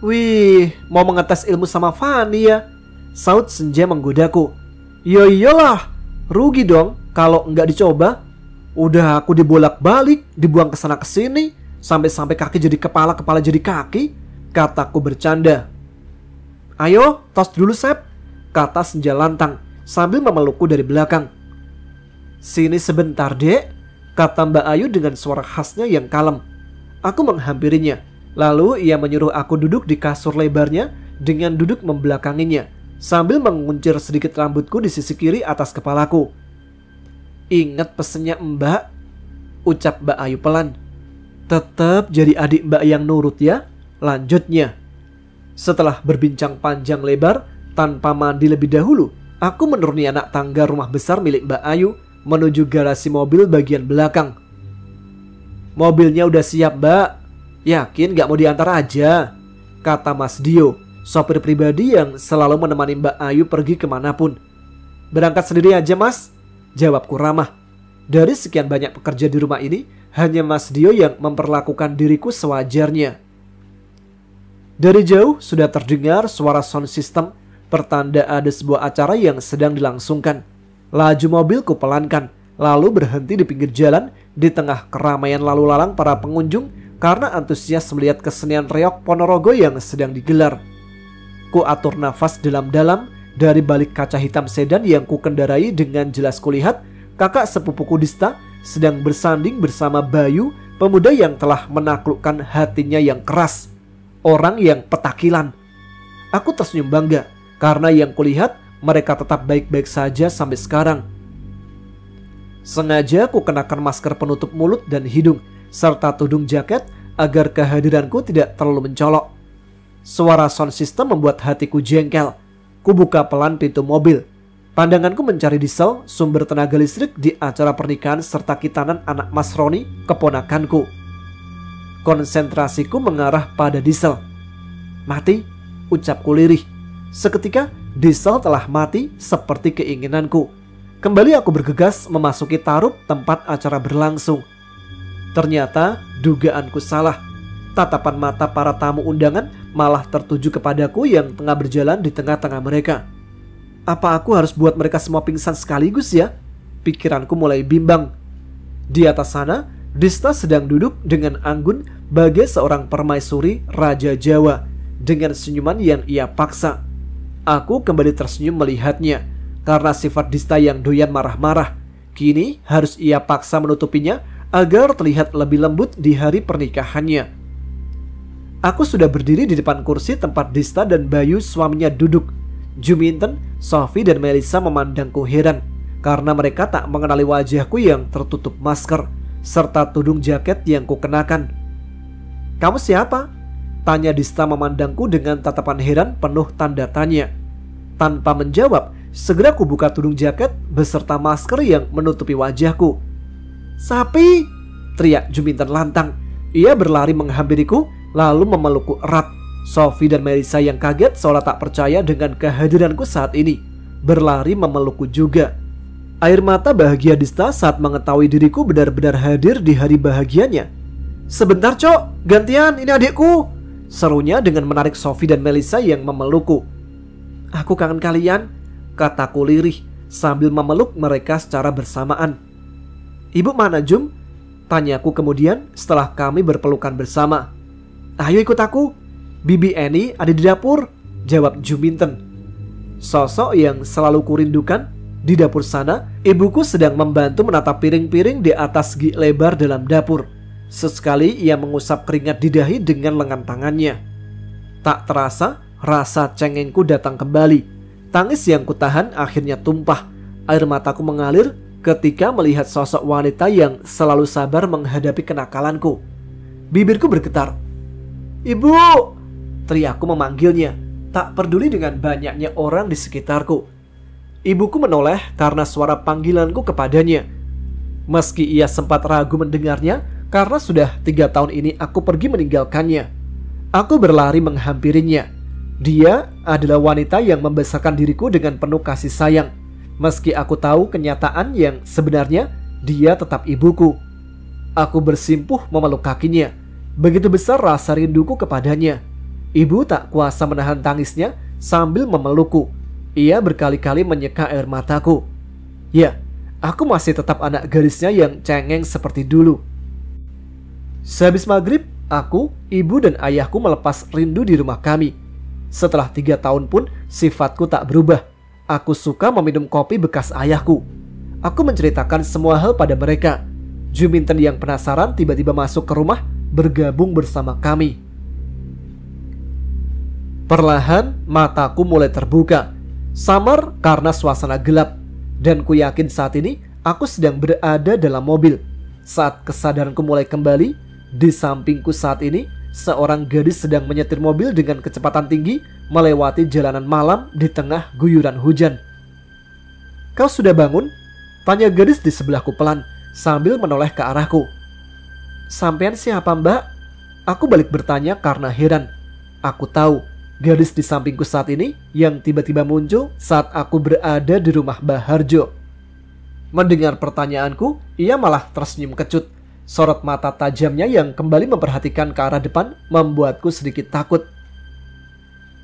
Wih, mau mengetes ilmu sama Fani ya? Saut Senja menggodaku. Ya iyalah, rugi dong kalau nggak dicoba. Udah aku dibolak-balik, dibuang kesana kesini, sampai-sampai kaki jadi kepala, kepala jadi kaki, kataku bercanda. Ayo, tos dulu Sep, kata Senja lantang sambil memelukku dari belakang. Sini sebentar Dek, kata Mbak Ayu dengan suara khasnya yang kalem. Aku menghampirinya, lalu ia menyuruh aku duduk di kasur lebarnya dengan duduk membelakanginya, sambil menguncir sedikit rambutku di sisi kiri atas kepalaku. Ingat pesennya Mbak, ucap Mbak Ayu pelan. Tetap jadi adik Mbak yang nurut ya, lanjutnya. Setelah berbincang panjang lebar, tanpa mandi lebih dahulu, aku menuruni anak tangga rumah besar milik Mbak Ayu menuju garasi mobil bagian belakang. Mobilnya udah siap Mbak, yakin gak mau diantar aja, kata Mas Dio, sopir pribadi yang selalu menemani Mbak Ayu pergi kemanapun. Berangkat sendiri aja Mas, jawabku ramah. Dari sekian banyak pekerja di rumah ini, hanya Mas Dio yang memperlakukan diriku sewajarnya. Dari jauh sudah terdengar suara sound system, pertanda ada sebuah acara yang sedang dilangsungkan. Laju mobilku pelankan, lalu berhenti di pinggir jalan di tengah keramaian lalu lalang para pengunjung karena antusias melihat kesenian reog Ponorogo yang sedang digelar. Ku atur nafas dalam-dalam dari balik kaca hitam sedan yang ku kendarai. Dengan jelas kulihat kakak sepupuku Dista sedang bersanding bersama Bayu, pemuda yang telah menaklukkan hatinya yang keras, orang yang petakilan. Aku tersenyum bangga karena yang kulihat mereka tetap baik-baik saja sampai sekarang. Sengaja ku kenakan masker penutup mulut dan hidung serta tudung jaket agar kehadiranku tidak terlalu mencolok. Suara sound system membuat hatiku jengkel. Ku buka pelan pintu mobil. Pandanganku mencari diesel, sumber tenaga listrik di acara pernikahan serta kitanan anak Mas Roni, keponakanku. Konsentrasiku mengarah pada diesel. Mati, ucapku lirih. Seketika diesel telah mati seperti keinginanku. Kembali aku bergegas memasuki tarup tempat acara berlangsung. Ternyata dugaanku salah. Tatapan mata para tamu undangan malah tertuju kepadaku yang tengah berjalan di tengah-tengah mereka. Apa aku harus buat mereka semua pingsan sekaligus ya? Pikiranku mulai bimbang. Di atas sana, Dista sedang duduk dengan anggun bagai seorang permaisuri Raja Jawa dengan senyuman yang ia paksa. Aku kembali tersenyum melihatnya karena sifat Dista yang doyan marah-marah. Kini harus ia paksa menutupinya agar terlihat lebih lembut di hari pernikahannya. Aku sudah berdiri di depan kursi tempat Dista dan Bayu suaminya duduk. Juminten, Sophie dan Melissa memandangku heran karena mereka tak mengenali wajahku yang tertutup masker serta tudung jaket yang kukenakan. "Kamu siapa?" tanya Dista memandangku dengan tatapan heran penuh tanda tanya. Tanpa menjawab, segera ku buka tudung jaket beserta masker yang menutupi wajahku. "Sapi!" teriak Juminten lantang. Ia berlari menghampiriku lalu memelukku erat. Sophie dan Melissa yang kaget seolah tak percaya dengan kehadiranku saat ini berlari memelukku juga. Air mata bahagia Dista saat mengetahui diriku benar-benar hadir di hari bahagianya. "Sebentar Cok, gantian, ini adikku," serunya dengan menarik Sophie dan Melissa yang memelukku. "Aku kangen kalian," kataku lirih sambil memeluk mereka secara bersamaan. "Ibu mana Jum?" tanyaku kemudian setelah kami berpelukan bersama. "Ayo ikut aku, Bibi Annie ada di dapur," jawab Juminten. Sosok yang selalu kurindukan. Di dapur sana, ibuku sedang membantu menata piring-piring di atas gig lebar dalam dapur. Sesekali ia mengusap keringat di dahi dengan lengan tangannya. Tak terasa, rasa cengengku datang kembali. Tangis yang kutahan akhirnya tumpah. Air mataku mengalir ketika melihat sosok wanita yang selalu sabar menghadapi kenakalanku. Bibirku bergetar. "Ibu!" teriakku memanggilnya, tak peduli dengan banyaknya orang di sekitarku. Ibuku menoleh karena suara panggilanku kepadanya. Meski ia sempat ragu mendengarnya karena sudah 3 tahun ini aku pergi meninggalkannya. Aku berlari menghampirinya. Dia adalah wanita yang membesarkan diriku dengan penuh kasih sayang. Meski aku tahu kenyataan yang sebenarnya, dia tetap ibuku. Aku bersimpuh memeluk kakinya. Begitu besar rasa rinduku kepadanya. Ibu tak kuasa menahan tangisnya sambil memelukku. Ia berkali-kali menyeka air mataku. Ya, aku masih tetap anak gadisnya yang cengeng seperti dulu. Sehabis maghrib, aku, ibu dan ayahku melepas rindu di rumah kami. Setelah 3 tahun pun sifatku tak berubah. Aku suka meminum kopi bekas ayahku. Aku menceritakan semua hal pada mereka. Juminten yang penasaran tiba-tiba masuk ke rumah bergabung bersama kami. Perlahan mataku mulai terbuka. Samar karena suasana gelap. Dan ku yakin saat ini aku sedang berada dalam mobil. Saat kesadaranku mulai kembali, di sampingku saat ini seorang gadis sedang menyetir mobil dengan kecepatan tinggi melewati jalanan malam di tengah guyuran hujan. "Kau sudah bangun?" tanya gadis di sebelahku pelan sambil menoleh ke arahku. "Sampean siapa mbak?" Aku balik bertanya karena heran. Aku tahu gadis di sampingku saat ini yang tiba-tiba muncul saat aku berada di rumah Mbah Harjo. Mendengar pertanyaanku, ia malah tersenyum kecut. Sorot mata tajamnya yang kembali memperhatikan ke arah depan membuatku sedikit takut.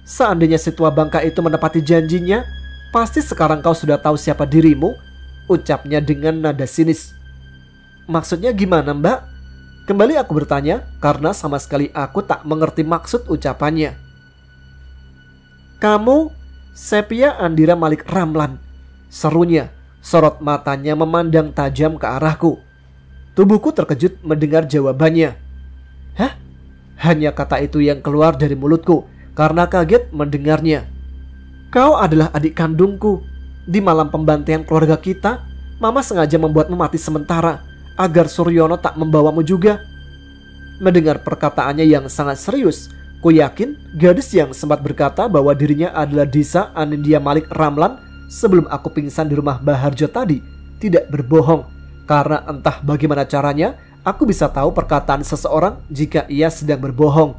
"Seandainya si tua bangka itu menepati janjinya, pasti sekarang kau sudah tahu siapa dirimu," ucapnya dengan nada sinis. "Maksudnya gimana mbak?" Kembali aku bertanya karena sama sekali aku tak mengerti maksud ucapannya. "Kamu Sepia Andira Malik Ramlan," serunya. Sorot matanya memandang tajam ke arahku. Tubuhku terkejut mendengar jawabannya. "Hah?" Hanya kata itu yang keluar dari mulutku karena kaget mendengarnya. "Kau adalah adik kandungku. Di malam pembantaian keluarga kita, Mama sengaja membuatmu mati sementara agar Suryono tak membawamu juga." Mendengar perkataannya yang sangat serius, ku yakin gadis yang sempat berkata bahwa dirinya adalah Disa Anindya Malik Ramlan sebelum aku pingsan di rumah Mbah Harjo tadi tidak berbohong. Karena entah bagaimana caranya, aku bisa tahu perkataan seseorang jika ia sedang berbohong.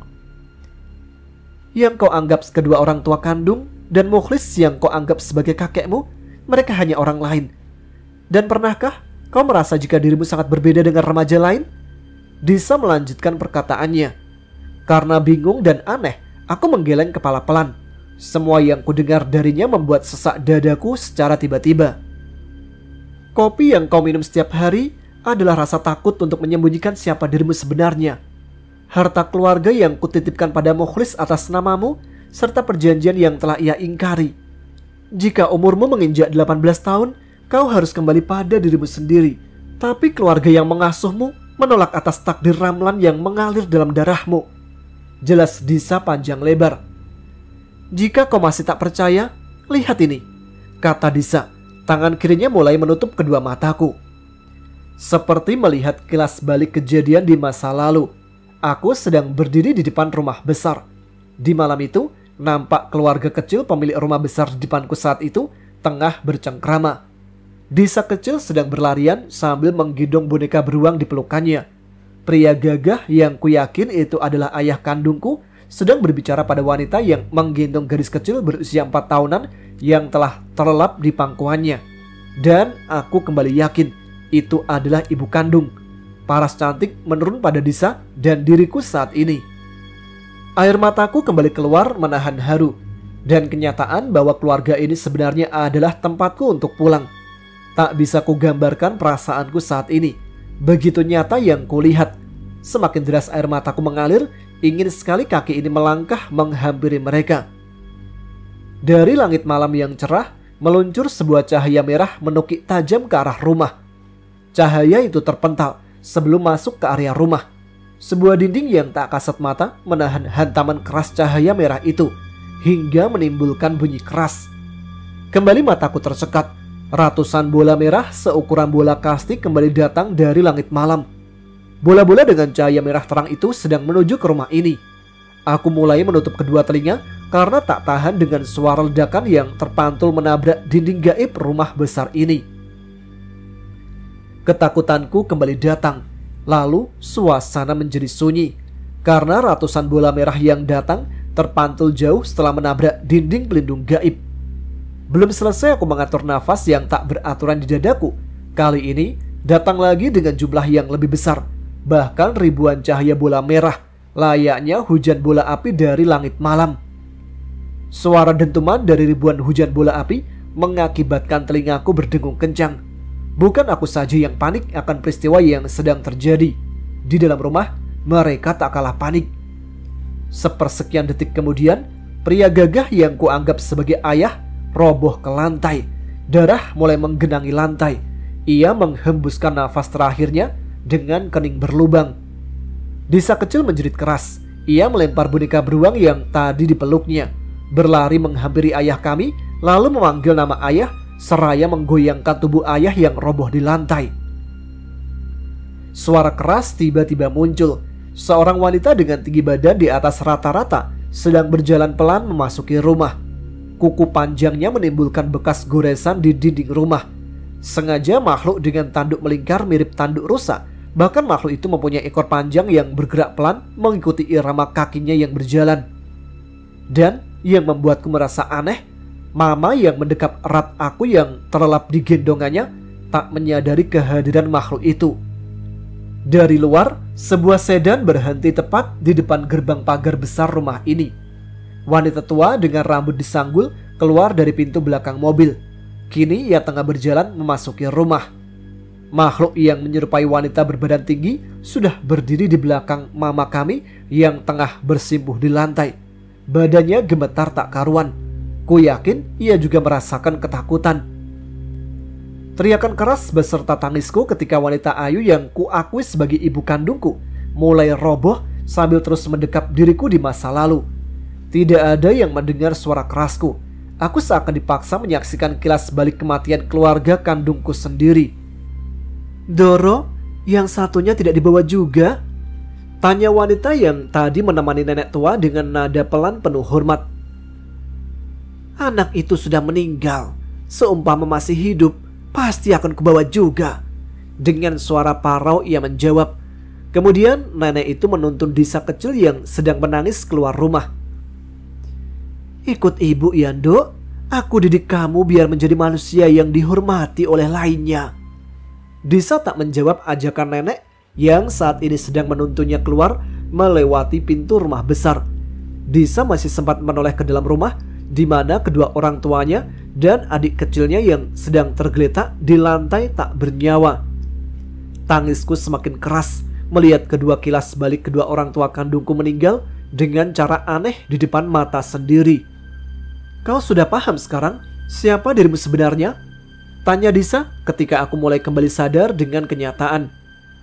Yang kau anggap kedua orang tua kandung dan Mukhlis yang kau anggap sebagai kakekmu, mereka hanya orang lain. Dan pernahkah kau merasa jika dirimu sangat berbeda dengan remaja lain? Disa melanjutkan perkataannya. Karena bingung dan aneh, aku menggeleng kepala pelan. Semua yang kudengar darinya membuat sesak dadaku secara tiba-tiba. "Kopi yang kau minum setiap hari adalah rasa takut untuk menyembunyikan siapa dirimu sebenarnya. Harta keluarga yang kutitipkan pada Mukhlis atas namamu, serta perjanjian yang telah ia ingkari. Jika umurmu menginjak 18 tahun, kau harus kembali pada dirimu sendiri. Tapi keluarga yang mengasuhmu menolak atas takdir Ramlan yang mengalir dalam darahmu. Jelas Disa panjang lebar. Jika kau masih tak percaya, lihat ini, kata Disa. Tangan kirinya mulai menutup kedua mataku. Seperti melihat kilas balik kejadian di masa lalu. Aku sedang berdiri di depan rumah besar. Di malam itu, nampak keluarga kecil pemilik rumah besar di depanku saat itu tengah bercengkrama. Disa kecil sedang berlarian sambil menggendong boneka beruang di pelukannya. Pria gagah yang kuyakin itu adalah ayah kandungku sedang berbicara pada wanita yang menggendong gadis kecil berusia 4 tahunan yang telah terlelap di pangkuannya. Dan aku kembali yakin itu adalah ibu kandung. Paras cantik menurun pada Disa dan diriku saat ini. Air mataku kembali keluar menahan haru. Dan kenyataan bahwa keluarga ini sebenarnya adalah tempatku untuk pulang. Tak bisa kugambarkan perasaanku saat ini. Begitu nyata yang kulihat. Semakin deras air mataku mengalir, ingin sekali kaki ini melangkah menghampiri mereka. Dari langit malam yang cerah, meluncur sebuah cahaya merah menukik tajam ke arah rumah. Cahaya itu terpental sebelum masuk ke area rumah. Sebuah dinding yang tak kasat mata menahan hantaman keras cahaya merah itu, hingga menimbulkan bunyi keras. Kembali mataku tersekat. Ratusan bola merah seukuran bola kasti kembali datang dari langit malam. Bola-bola dengan cahaya merah terang itu sedang menuju ke rumah ini. Aku mulai menutup kedua telinga karena tak tahan dengan suara ledakan yang terpantul menabrak dinding gaib rumah besar ini. Ketakutanku kembali datang. Lalu suasana menjadi sunyi karena ratusan bola merah yang datang terpantul jauh setelah menabrak dinding pelindung gaib. Belum selesai aku mengatur nafas yang tak beraturan di dadaku. Kali ini datang lagi dengan jumlah yang lebih besar. Bahkan ribuan cahaya bola merah, layaknya hujan bola api dari langit malam. Suara dentuman dari ribuan hujan bola api mengakibatkan telingaku berdengung kencang. Bukan aku saja yang panik akan peristiwa yang sedang terjadi. Di dalam rumah, mereka tak kalah panik. Sepersekian detik kemudian, pria gagah yang kuanggap sebagai ayah roboh ke lantai. Darah mulai menggenangi lantai. Ia menghembuskan nafas terakhirnya dengan kening berlubang. Disa kecil menjerit keras. Ia melempar boneka beruang yang tadi dipeluknya, berlari menghampiri ayah kami, lalu memanggil nama ayah seraya menggoyangkan tubuh ayah yang roboh di lantai. Suara keras tiba-tiba muncul. Seorang wanita dengan tinggi badan di atas rata-rata sedang berjalan pelan memasuki rumah. Kuku panjangnya menimbulkan bekas goresan di dinding rumah. Sengaja makhluk dengan tanduk melingkar mirip tanduk rusa. Bahkan makhluk itu mempunyai ekor panjang yang bergerak pelan mengikuti irama kakinya yang berjalan. Dan yang membuatku merasa aneh, Mama yang mendekap erat aku yang terlelap di gendongannya tak menyadari kehadiran makhluk itu. Dari luar, sebuah sedan berhenti tepat di depan gerbang pagar besar rumah ini. Wanita tua dengan rambut disanggul keluar dari pintu belakang mobil. Kini ia tengah berjalan memasuki rumah. Makhluk yang menyerupai wanita berbadan tinggi sudah berdiri di belakang mama kami yang tengah bersimpuh di lantai. Badannya gemetar tak karuan. Ku yakin ia juga merasakan ketakutan. Teriakan keras beserta tangisku ketika wanita ayu yang kuakui sebagai ibu kandungku mulai roboh sambil terus mendekap diriku di masa lalu. Tidak ada yang mendengar suara kerasku. Aku seakan dipaksa menyaksikan kilas balik kematian keluarga kandungku sendiri. Doro, yang satunya tidak dibawa juga? Tanya wanita yang tadi menemani nenek tua dengan nada pelan penuh hormat. Anak itu sudah meninggal. Seumpama masih hidup, pasti akan kubawa juga. Dengan suara parau ia menjawab. Kemudian nenek itu menuntun Disa kecil yang sedang menangis keluar rumah. Ikut ibu ya, Nduk. Aku didik kamu biar menjadi manusia yang dihormati oleh lainnya. Disa tak menjawab ajakan nenek yang saat ini sedang menuntunnya keluar melewati pintu rumah besar. Disa masih sempat menoleh ke dalam rumah di mana kedua orang tuanya dan adik kecilnya yang sedang tergeletak di lantai tak bernyawa. Tangisku semakin keras melihat kedua kilas balik kedua orang tua kandungku meninggal dengan cara aneh di depan mata sendiri. Kau sudah paham sekarang siapa dirimu sebenarnya? Tanya Disa ketika aku mulai kembali sadar dengan kenyataan.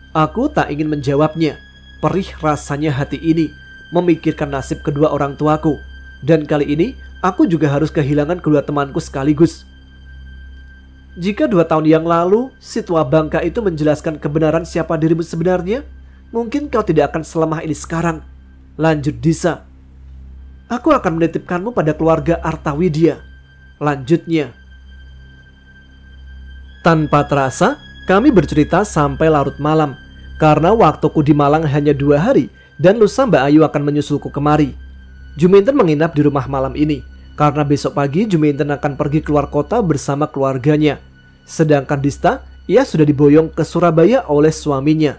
Aku tak ingin menjawabnya. Perih rasanya hati ini memikirkan nasib kedua orang tuaku. Dan kali ini aku juga harus kehilangan kedua temanku sekaligus. Jika 2 tahun yang lalu si tua bangka itu menjelaskan kebenaran siapa dirimu sebenarnya, mungkin kau tidak akan selemah ini sekarang. Lanjut Disa. Aku akan menitipkanmu pada keluarga Artawidya. Lanjutnya. Tanpa terasa, kami bercerita sampai larut malam. Karena waktuku di Malang hanya 2 hari dan lusa Mbak Ayu akan menyusulku kemari. Juminten menginap di rumah malam ini karena besok pagi Juminten akan pergi keluar kota bersama keluarganya. Sedangkan Dista, ia sudah diboyong ke Surabaya oleh suaminya.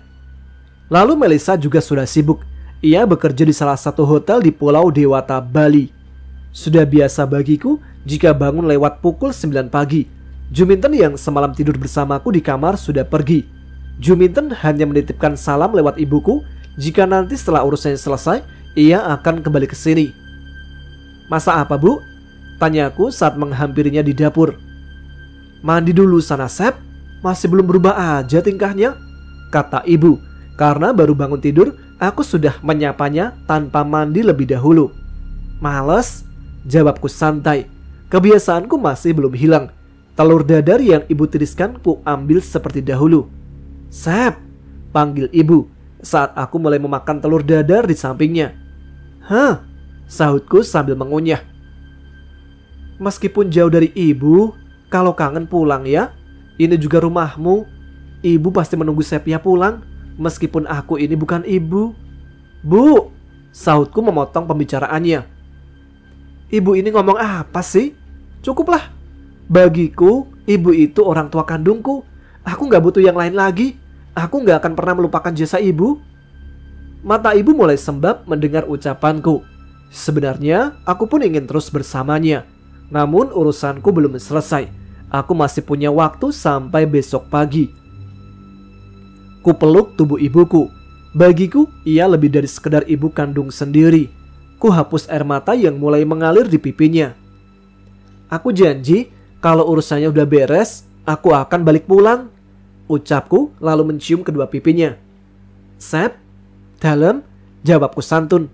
Lalu Melisa juga sudah sibuk. Ia bekerja di salah satu hotel di Pulau Dewata, Bali. Sudah biasa bagiku jika bangun lewat pukul 9 pagi. Juminten yang semalam tidur bersamaku di kamar sudah pergi. Juminten hanya menitipkan salam lewat ibuku. Jika nanti setelah urusannya selesai, ia akan kembali ke sini. Masa apa, Bu? Tanyaku saat menghampirinya di dapur. Mandi dulu sana, Sep. Masih belum berubah aja tingkahnya, kata ibu. Karena baru bangun tidur, aku sudah menyapanya tanpa mandi lebih dahulu. Males, jawabku santai. Kebiasaanku masih belum hilang. Telur dadar yang ibu tiriskan ku ambil seperti dahulu. Sep, panggil ibu saat aku mulai memakan telur dadar di sampingnya. Hah, sahutku sambil mengunyah. Meskipun jauh dari ibu, kalau kangen pulang ya. Ini juga rumahmu. Ibu pasti menunggu Sepia pulang, meskipun aku ini bukan ibu. Bu, sahutku memotong pembicaraannya. Ibu ini ngomong apa sih? Cukuplah. Bagiku, ibu itu orang tua kandungku. Aku gak butuh yang lain lagi. Aku gak akan pernah melupakan jasa ibu. Mata ibu mulai sembab mendengar ucapanku. Sebenarnya, aku pun ingin terus bersamanya. Namun urusanku belum selesai. Aku masih punya waktu sampai besok pagi. Ku peluk tubuh ibuku. Bagiku, ia lebih dari sekedar ibu kandung sendiri. Ku hapus air mata yang mulai mengalir di pipinya. Aku janji, kalau urusannya udah beres, aku akan balik pulang, ucapku lalu mencium kedua pipinya. Sep, dalam, jawabku santun.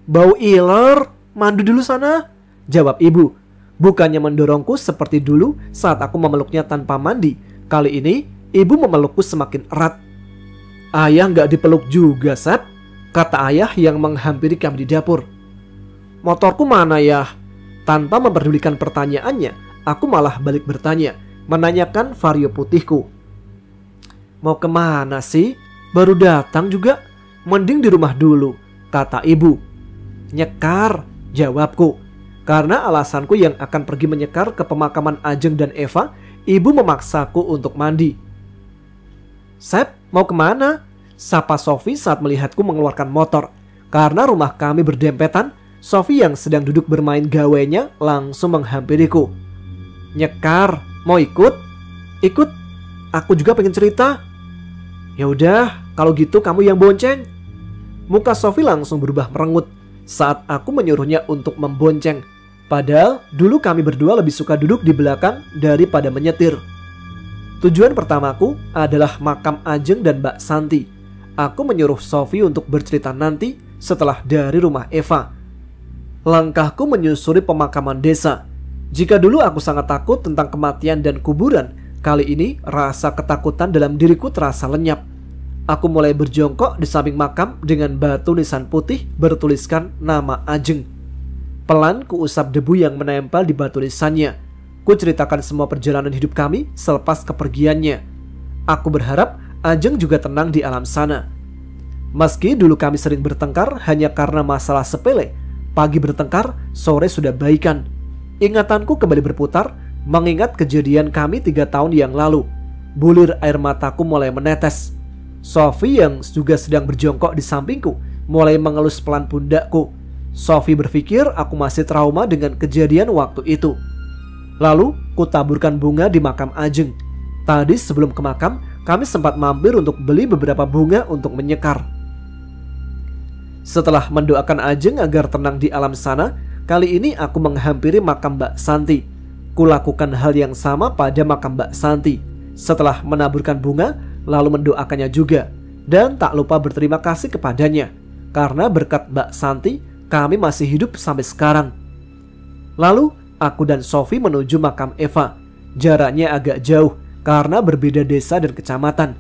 Bau iler, mandi dulu sana, jawab ibu. Bukannya mendorongku seperti dulu saat aku memeluknya tanpa mandi. Kali ini, ibu memelukku semakin erat. Ayah gak dipeluk juga, Sep, kata ayah yang menghampiri kami di dapur. Motorku mana ya? Tanpa memperdulikan pertanyaannya, aku malah balik bertanya, menanyakan vario putihku. Mau kemana sih? Baru datang juga. Mending di rumah dulu, kata ibu. Nyekar, jawabku. Karena alasanku yang akan pergi menyekar ke pemakaman Ajeng dan Eva, ibu memaksaku untuk mandi. Sep, mau kemana? Sapa Sofi saat melihatku mengeluarkan motor. Karena rumah kami berdempetan, Sofi yang sedang duduk bermain gawainya langsung menghampiriku. Nyekar, mau ikut? Ikut? Aku juga pengen cerita. Ya udah, kalau gitu kamu yang bonceng. Muka Sofi langsung berubah merengut saat aku menyuruhnya untuk membonceng. Padahal dulu kami berdua lebih suka duduk di belakang daripada menyetir. Tujuan pertamaku adalah makam Ajeng dan Mbak Santi. Aku menyuruh Sofi untuk bercerita nanti setelah dari rumah Eva. Langkahku menyusuri pemakaman desa. Jika dulu aku sangat takut tentang kematian dan kuburan, kali ini rasa ketakutan dalam diriku terasa lenyap. Aku mulai berjongkok di samping makam dengan batu nisan putih bertuliskan nama Ajeng. Pelan ku usap debu yang menempel di batu nisannya. Ku ceritakan semua perjalanan hidup kami selepas kepergiannya. Aku berharap Ajeng juga tenang di alam sana. Meski dulu kami sering bertengkar hanya karena masalah sepele, pagi bertengkar, sore sudah baikan. Ingatanku kembali berputar, mengingat kejadian kami 3 tahun yang lalu. Bulir air mataku mulai menetes. Sofi yang juga sedang berjongkok di sampingku mulai mengelus pelan pundakku. Sofi berpikir aku masih trauma dengan kejadian waktu itu. Lalu, ku taburkan bunga di makam Ajeng. Tadi sebelum ke makam, kami sempat mampir untuk beli beberapa bunga untuk menyekar. Setelah mendoakan Ajeng agar tenang di alam sana, kali ini aku menghampiri makam Mbak Santi. Kulakukan hal yang sama pada makam Mbak Santi. Setelah menaburkan bunga, lalu mendoakannya juga. Dan tak lupa berterima kasih kepadanya. Karena berkat Mbak Santi, kami masih hidup sampai sekarang. Lalu, aku dan Sofi menuju makam Eva. Jaraknya agak jauh karena berbeda desa dan kecamatan.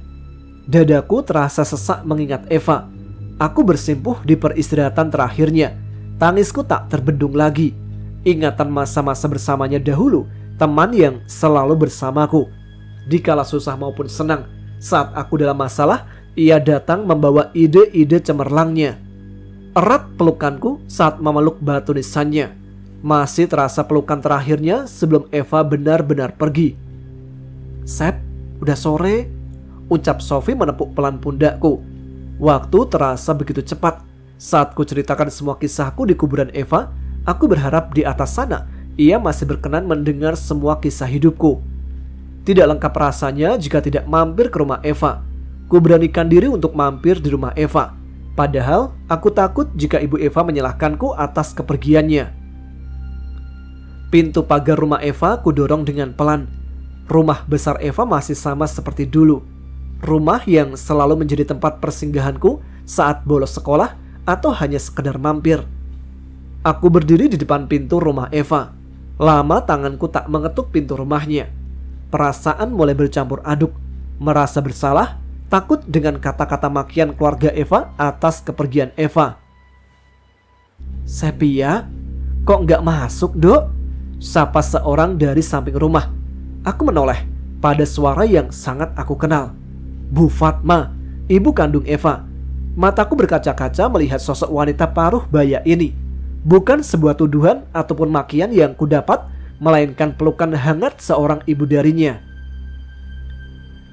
Dadaku terasa sesak mengingat Eva. Aku bersimpuh di peristirahatan terakhirnya. Tangisku tak terbendung lagi. Ingatan masa-masa bersamanya dahulu, teman yang selalu bersamaku. Dikala susah maupun senang, saat aku dalam masalah, ia datang membawa ide-ide cemerlangnya. Erat pelukanku saat memeluk batu nisannya. Masih terasa pelukan terakhirnya sebelum Eva benar-benar pergi. "Sep, udah sore," ucap Sofi menepuk pelan pundakku. Waktu terasa begitu cepat. Saat ku ceritakan semua kisahku di kuburan Eva, aku berharap di atas sana ia masih berkenan mendengar semua kisah hidupku. Tidak lengkap rasanya jika tidak mampir ke rumah Eva. Ku beranikan diri untuk mampir di rumah Eva. Padahal aku takut jika ibu Eva menyalahkanku atas kepergiannya. Pintu pagar rumah Eva ku dorong dengan pelan. Rumah besar Eva masih sama seperti dulu. Rumah yang selalu menjadi tempat persinggahanku saat bolos sekolah atau hanya sekedar mampir. Aku berdiri di depan pintu rumah Eva. Lama tanganku tak mengetuk pintu rumahnya. Perasaan mulai bercampur aduk. Merasa bersalah, takut dengan kata-kata makian keluarga Eva atas kepergian Eva. "Sepia, kok nggak masuk, Dok?" sapa seorang dari samping rumah. Aku menoleh pada suara yang sangat aku kenal. Bu Fatma, ibu kandung Eva. Mataku berkaca-kaca melihat sosok wanita paruh baya ini. Bukan sebuah tuduhan ataupun makian yang kudapat, melainkan pelukan hangat seorang ibu darinya.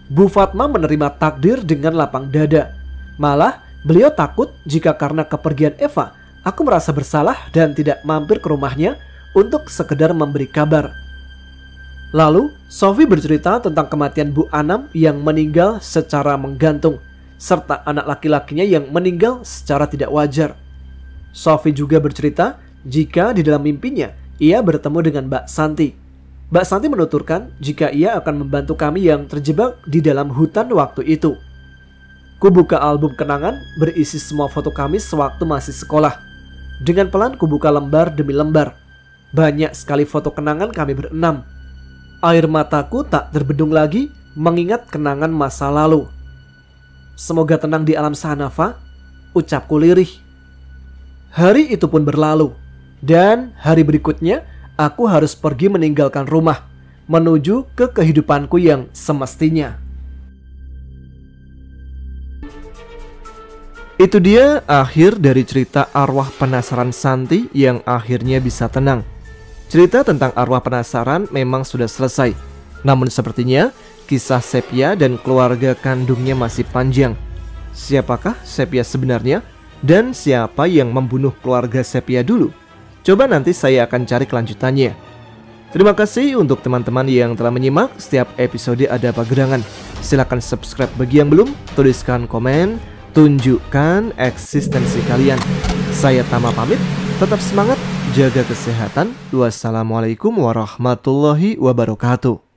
Bu Fatma menerima takdir dengan lapang dada. Malah beliau takut jika karena kepergian Eva, aku merasa bersalah dan tidak mampir ke rumahnya untuk sekedar memberi kabar. Lalu Sofi bercerita tentang kematian Bu Anam yang meninggal secara menggantung, serta anak laki-lakinya yang meninggal secara tidak wajar. Sofi juga bercerita jika di dalam mimpinya ia bertemu dengan Mbak Santi. Mbak Santi menuturkan jika ia akan membantu kami yang terjebak di dalam hutan waktu itu. Kubuka album kenangan berisi semua foto kami sewaktu masih sekolah. Dengan pelan kubuka lembar demi lembar. Banyak sekali foto kenangan kami berenam. Air mataku tak terbendung lagi mengingat kenangan masa lalu. "Semoga tenang di alam sana, Fa," ucapku lirih. Hari itu pun berlalu. Dan hari berikutnya aku harus pergi meninggalkan rumah, menuju ke kehidupanku yang semestinya. Itu dia akhir dari cerita arwah penasaran Santi yang akhirnya bisa tenang. Cerita tentang arwah penasaran memang sudah selesai. Namun sepertinya kisah Sepia dan keluarga kandungnya masih panjang. Siapakah Sepia sebenarnya? Dan siapa yang membunuh keluarga Sepia dulu? Coba nanti saya akan cari kelanjutannya. Terima kasih untuk teman-teman yang telah menyimak setiap episode Ada Apa Gerangan. Silahkan subscribe bagi yang belum, tuliskan komen, tunjukkan eksistensi kalian. Saya Tama pamit, tetap semangat, jaga kesehatan. Wassalamualaikum warahmatullahi wabarakatuh.